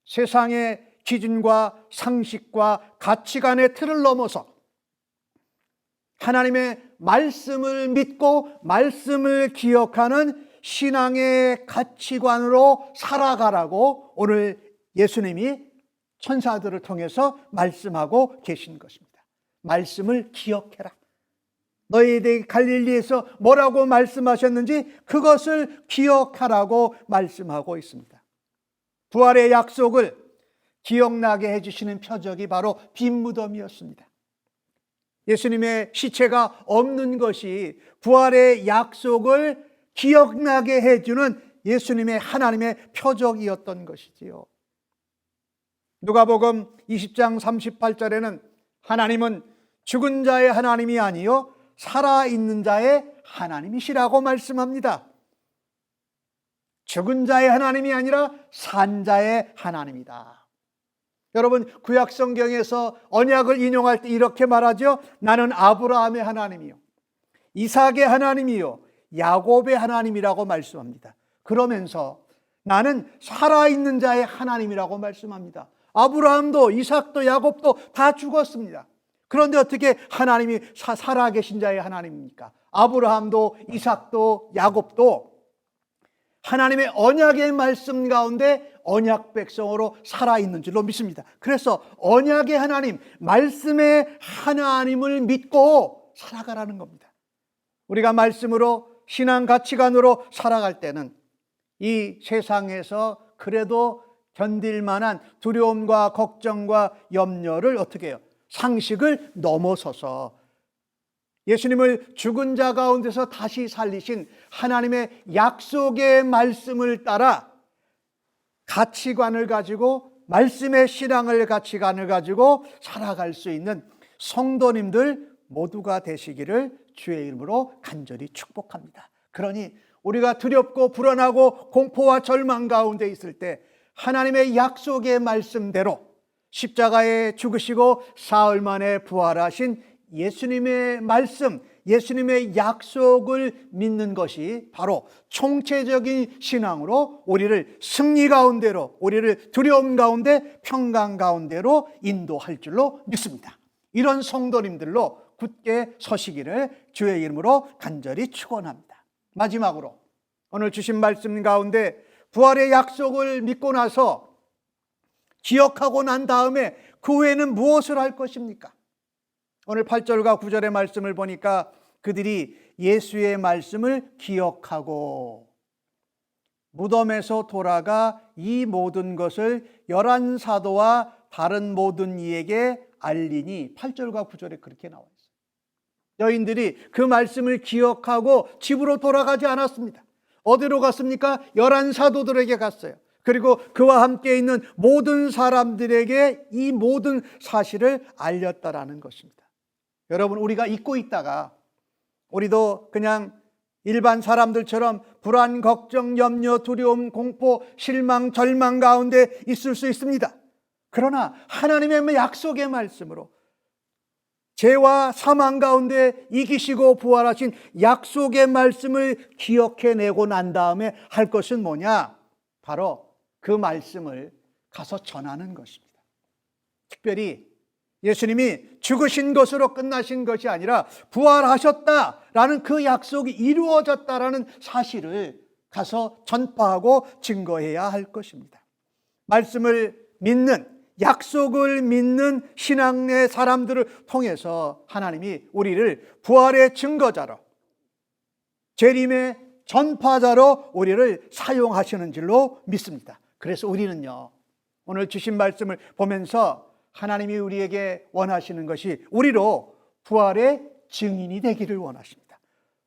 세상의 기준과 상식과 가치관의 틀을 넘어서 하나님의 말씀을 믿고 말씀을 기억하는 신앙의 가치관으로 살아가라고 오늘 예수님이 천사들을 통해서 말씀하고 계신 것입니다. 말씀을 기억해라. 너희에게 갈릴리에서 뭐라고 말씀하셨는지 그것을 기억하라고 말씀하고 있습니다. 부활의 약속을 기억나게 해주시는 표적이 바로 빈 무덤이었습니다. 예수님의 시체가 없는 것이 부활의 약속을 기억나게 해주는 예수님의 하나님의 표적이었던 것이지요. 누가복음 20장 38절에는 하나님은 죽은 자의 하나님이 아니요 살아있는 자의 하나님이시라고 말씀합니다. 죽은 자의 하나님이 아니라 산 자의 하나님이다. 여러분, 구약 성경에서 언약을 인용할 때 이렇게 말하죠. 나는 아브라함의 하나님이요 이삭의 하나님이요 야곱의 하나님이라고 말씀합니다. 그러면서 나는 살아있는 자의 하나님이라고 말씀합니다. 아브라함도 이삭도 야곱도 다 죽었습니다. 그런데 어떻게 하나님이 살아계신 자의 하나님입니까? 아브라함도 이삭도 야곱도 하나님의 언약의 말씀 가운데 언약 백성으로 살아있는 줄로 믿습니다. 그래서 언약의 하나님, 말씀의 하나님을 믿고 살아가라는 겁니다. 우리가 말씀으로 신앙 가치관으로 살아갈 때는 이 세상에서 그래도 견딜 만한 두려움과 걱정과 염려를 어떻게 해요? 상식을 넘어서서 예수님을 죽은 자 가운데서 다시 살리신 하나님의 약속의 말씀을 따라 가치관을 가지고 말씀의 신앙을 가치관을 가지고 살아갈 수 있는 성도님들 모두가 되시기를 주의 이름으로 간절히 축복합니다. 그러니 우리가 두렵고 불안하고 공포와 절망 가운데 있을 때 하나님의 약속의 말씀대로 십자가에 죽으시고 사흘 만에 부활하신 예수님의 말씀, 예수님의 약속을 믿는 것이 바로 총체적인 신앙으로 우리를 승리 가운데로, 우리를 두려움 가운데 평강 가운데로 인도할 줄로 믿습니다. 이런 성도님들로 굳게 서시기를 주의 이름으로 간절히 축원합니다. 마지막으로 오늘 주신 말씀 가운데 부활의 약속을 믿고 나서 기억하고 난 다음에 그 후에는 무엇을 할 것입니까? 오늘 8절과 9절의 말씀을 보니까 그들이 예수의 말씀을 기억하고 무덤에서 돌아가 이 모든 것을 11 사도와 다른 모든 이에게 알리니 8절과 9절에 그렇게 나와 있어요. 여인들이 그 말씀을 기억하고 집으로 돌아가지 않았습니다. 어디로 갔습니까? 11 사도들에게 갔어요. 그리고 그와 함께 있는 모든 사람들에게 이 모든 사실을 알렸다라는 것입니다. 여러분, 우리가 잊고 있다가 우리도 그냥 일반 사람들처럼 불안, 걱정, 염려, 두려움, 공포, 실망, 절망 가운데 있을 수 있습니다. 그러나 하나님의 약속의 말씀으로 죄와 사망 가운데 이기시고 부활하신 약속의 말씀을 기억해내고 난 다음에 할 것은 뭐냐? 바로 그 말씀을 가서 전하는 것입니다. 특별히 예수님이 죽으신 것으로 끝나신 것이 아니라 부활하셨다라는 그 약속이 이루어졌다라는 사실을 가서 전파하고 증거해야 할 것입니다. 말씀을 믿는, 약속을 믿는 신앙의 사람들을 통해서 하나님이 우리를 부활의 증거자로, 재림의 전파자로 우리를 사용하시는 줄로 믿습니다. 그래서 우리는요, 오늘 주신 말씀을 보면서 하나님이 우리에게 원하시는 것이 우리로 부활의 증인이 되기를 원하십니다.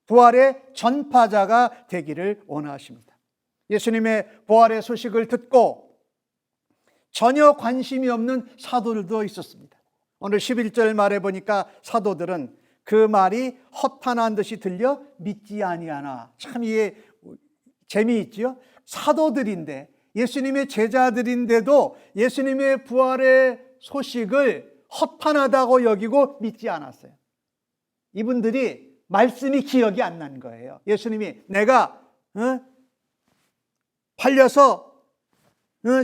부활의 전파자가 되기를 원하십니다. 예수님의 부활의 소식을 듣고 전혀 관심이 없는 사도들도 있었습니다. 오늘 11절 말에 보니까 사도들은 그 말이 허탄한 듯이 들려 믿지 아니하나. 참 이게 재미있지요? 사도들인데, 예수님의 제자들인데도 예수님의 부활의 소식을 허탄하다고 여기고 믿지 않았어요. 이분들이 말씀이 기억이 안 난 거예요. 예수님이 내가 팔려서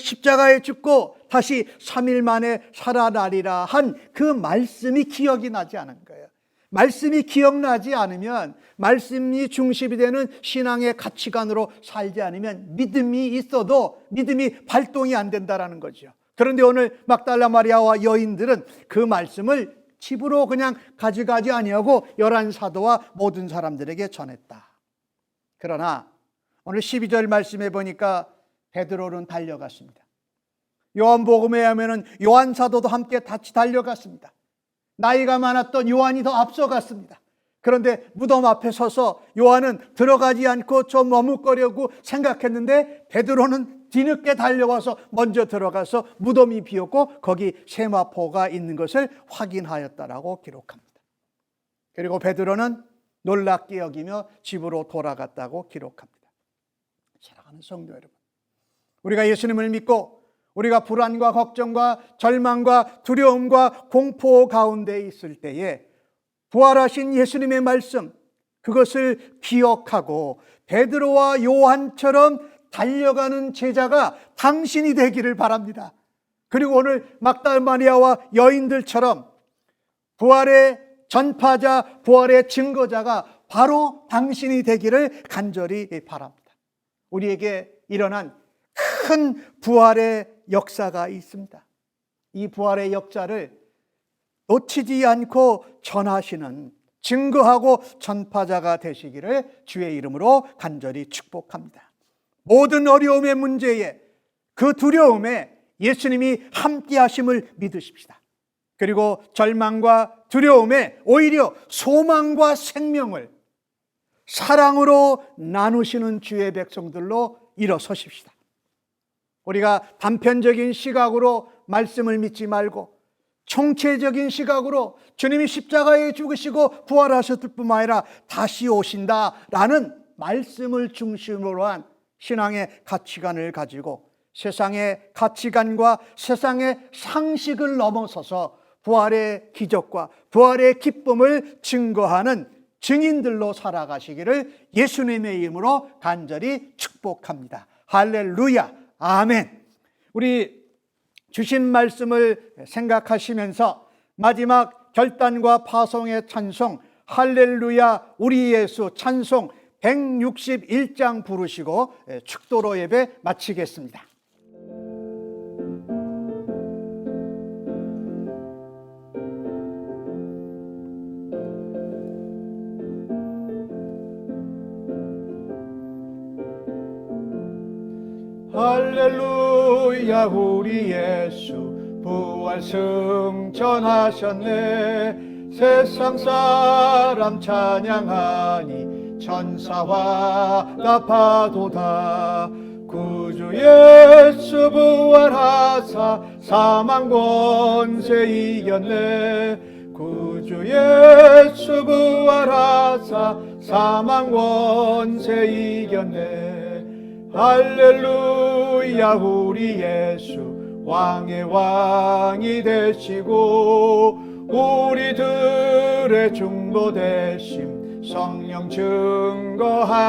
십자가에 죽고 다시 3일 만에 살아나리라 한 그 말씀이 기억이 나지 않은 거예요. 말씀이 기억나지 않으면, 말씀이 중심이 되는 신앙의 가치관으로 살지 않으면 믿음이 있어도 믿음이 발동이 안 된다는 거죠. 그런데 오늘 막달라 마리아와 여인들은 그 말씀을 집으로 그냥 가져가지 아니하고 11사도와 모든 사람들에게 전했다. 그러나 오늘 12절 말씀해 보니까 베드로는 달려갔습니다. 요한복음에 하면은 요한 사도도 함께 같이 달려갔습니다. 나이가 많았던 요한이 더 앞서갔습니다. 그런데 무덤 앞에 서서 요한은 들어가지 않고 좀 머뭇거려고 생각했는데 베드로는 뒤늦게 달려와서 먼저 들어가서 무덤이 비었고 거기 세마포가 있는 것을 확인하였다라고 기록합니다. 그리고 베드로는 놀랍게 여기며 집으로 돌아갔다고 기록합니다. 사랑하는 성도 여러분, 우리가 예수님을 믿고 우리가 불안과 걱정과 절망과 두려움과 공포 가운데 있을 때에 부활하신 예수님의 말씀, 그것을 기억하고 베드로와 요한처럼 달려가는 제자가 당신이 되기를 바랍니다. 그리고 오늘 막달 마리아와 여인들처럼 부활의 전파자, 부활의 증거자가 바로 당신이 되기를 간절히 바랍니다. 우리에게 일어난 큰 부활의 역사가 있습니다. 이 부활의 역사를 놓치지 않고 전하시는, 증거하고 전파자가 되시기를 주의 이름으로 간절히 축복합니다. 모든 어려움의 문제에, 그 두려움에 예수님이 함께 하심을 믿으십시다. 그리고 절망과 두려움에 오히려 소망과 생명을 사랑으로 나누시는 주의 백성들로 일어서십시다. 우리가 단편적인 시각으로 말씀을 믿지 말고 총체적인 시각으로 주님이 십자가에 죽으시고 부활하셨을 뿐만 아니라 다시 오신다라는 말씀을 중심으로 한 신앙의 가치관을 가지고 세상의 가치관과 세상의 상식을 넘어서서 부활의 기적과 부활의 기쁨을 증거하는 증인들로 살아가시기를 예수님의 이름으로 간절히 축복합니다. 할렐루야, 아멘. 우리 주신 말씀을 생각하시면서 마지막 결단과 파송의 찬송, 할렐루야 우리 예수 찬송 161장 부르시고 축도로 예배 마치겠습니다. 할렐루야 우리 예수 부활 승천하셨네. 세상 사람 찬양하니 천사와 나파도다. 구주 예수 부활하사 사망 권세 이겼네. 구주 예수 부활하사 사망 권세 이겼네. 할렐루야 우리 예수 왕의 왕이 되시고 우리들의 중보 되심 성령 증거하시네.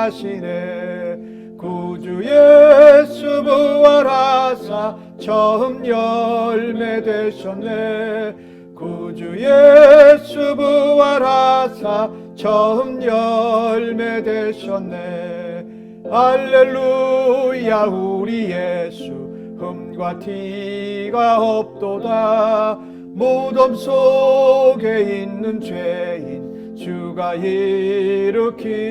구주 예수 부활하사 처음 열매 되셨네. 구주 예수 부활하사 처음 열매 되셨네. 할렐루야 우리 예수 흠과 티가 없도다. 무덤 속에 있는 죄인 주가 일으키시네.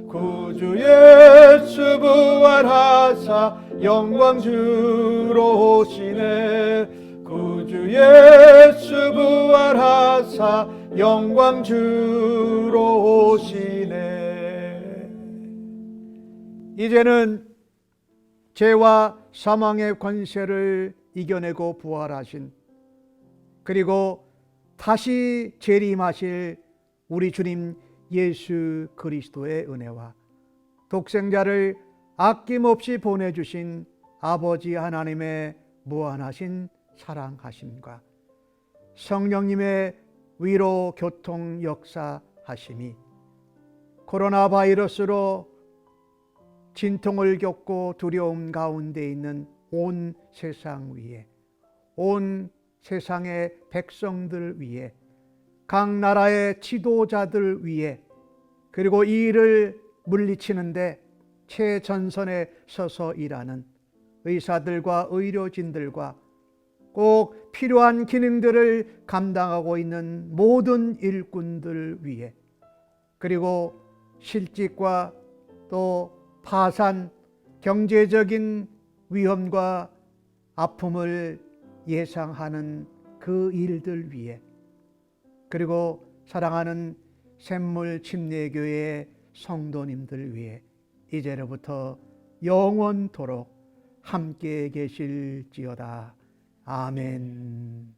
구주 예수 부활하사 영광 주로 오시네. 구주 예수 부활하사 영광 주로 오시네. 이제는 죄와 사망의 권세를 이겨내고 부활하신, 그리고 다시 재림하실 우리 주님 예수 그리스도의 은혜와 독생자를 아낌없이 보내주신 아버지 하나님의 무한하신 사랑하심과 성령님의 위로 교통 역사하심이 코로나 바이러스로 진통을 겪고 두려움 가운데 있는 온 세상 위에, 온 세상의 백성들 위에, 각 나라의 지도자들 위에, 그리고 이 일을 물리치는데 최전선에 서서 일하는 의사들과 의료진들과 꼭 필요한 기능들을 감당하고 있는 모든 일꾼들 위에, 그리고 실직과 또 파산, 경제적인 위험과 아픔을 예상하는 그 일들 위에, 그리고 사랑하는 샘물 침례교회의 성도님들 위해 이제로부터 영원토록 함께 계실지어다. 아멘.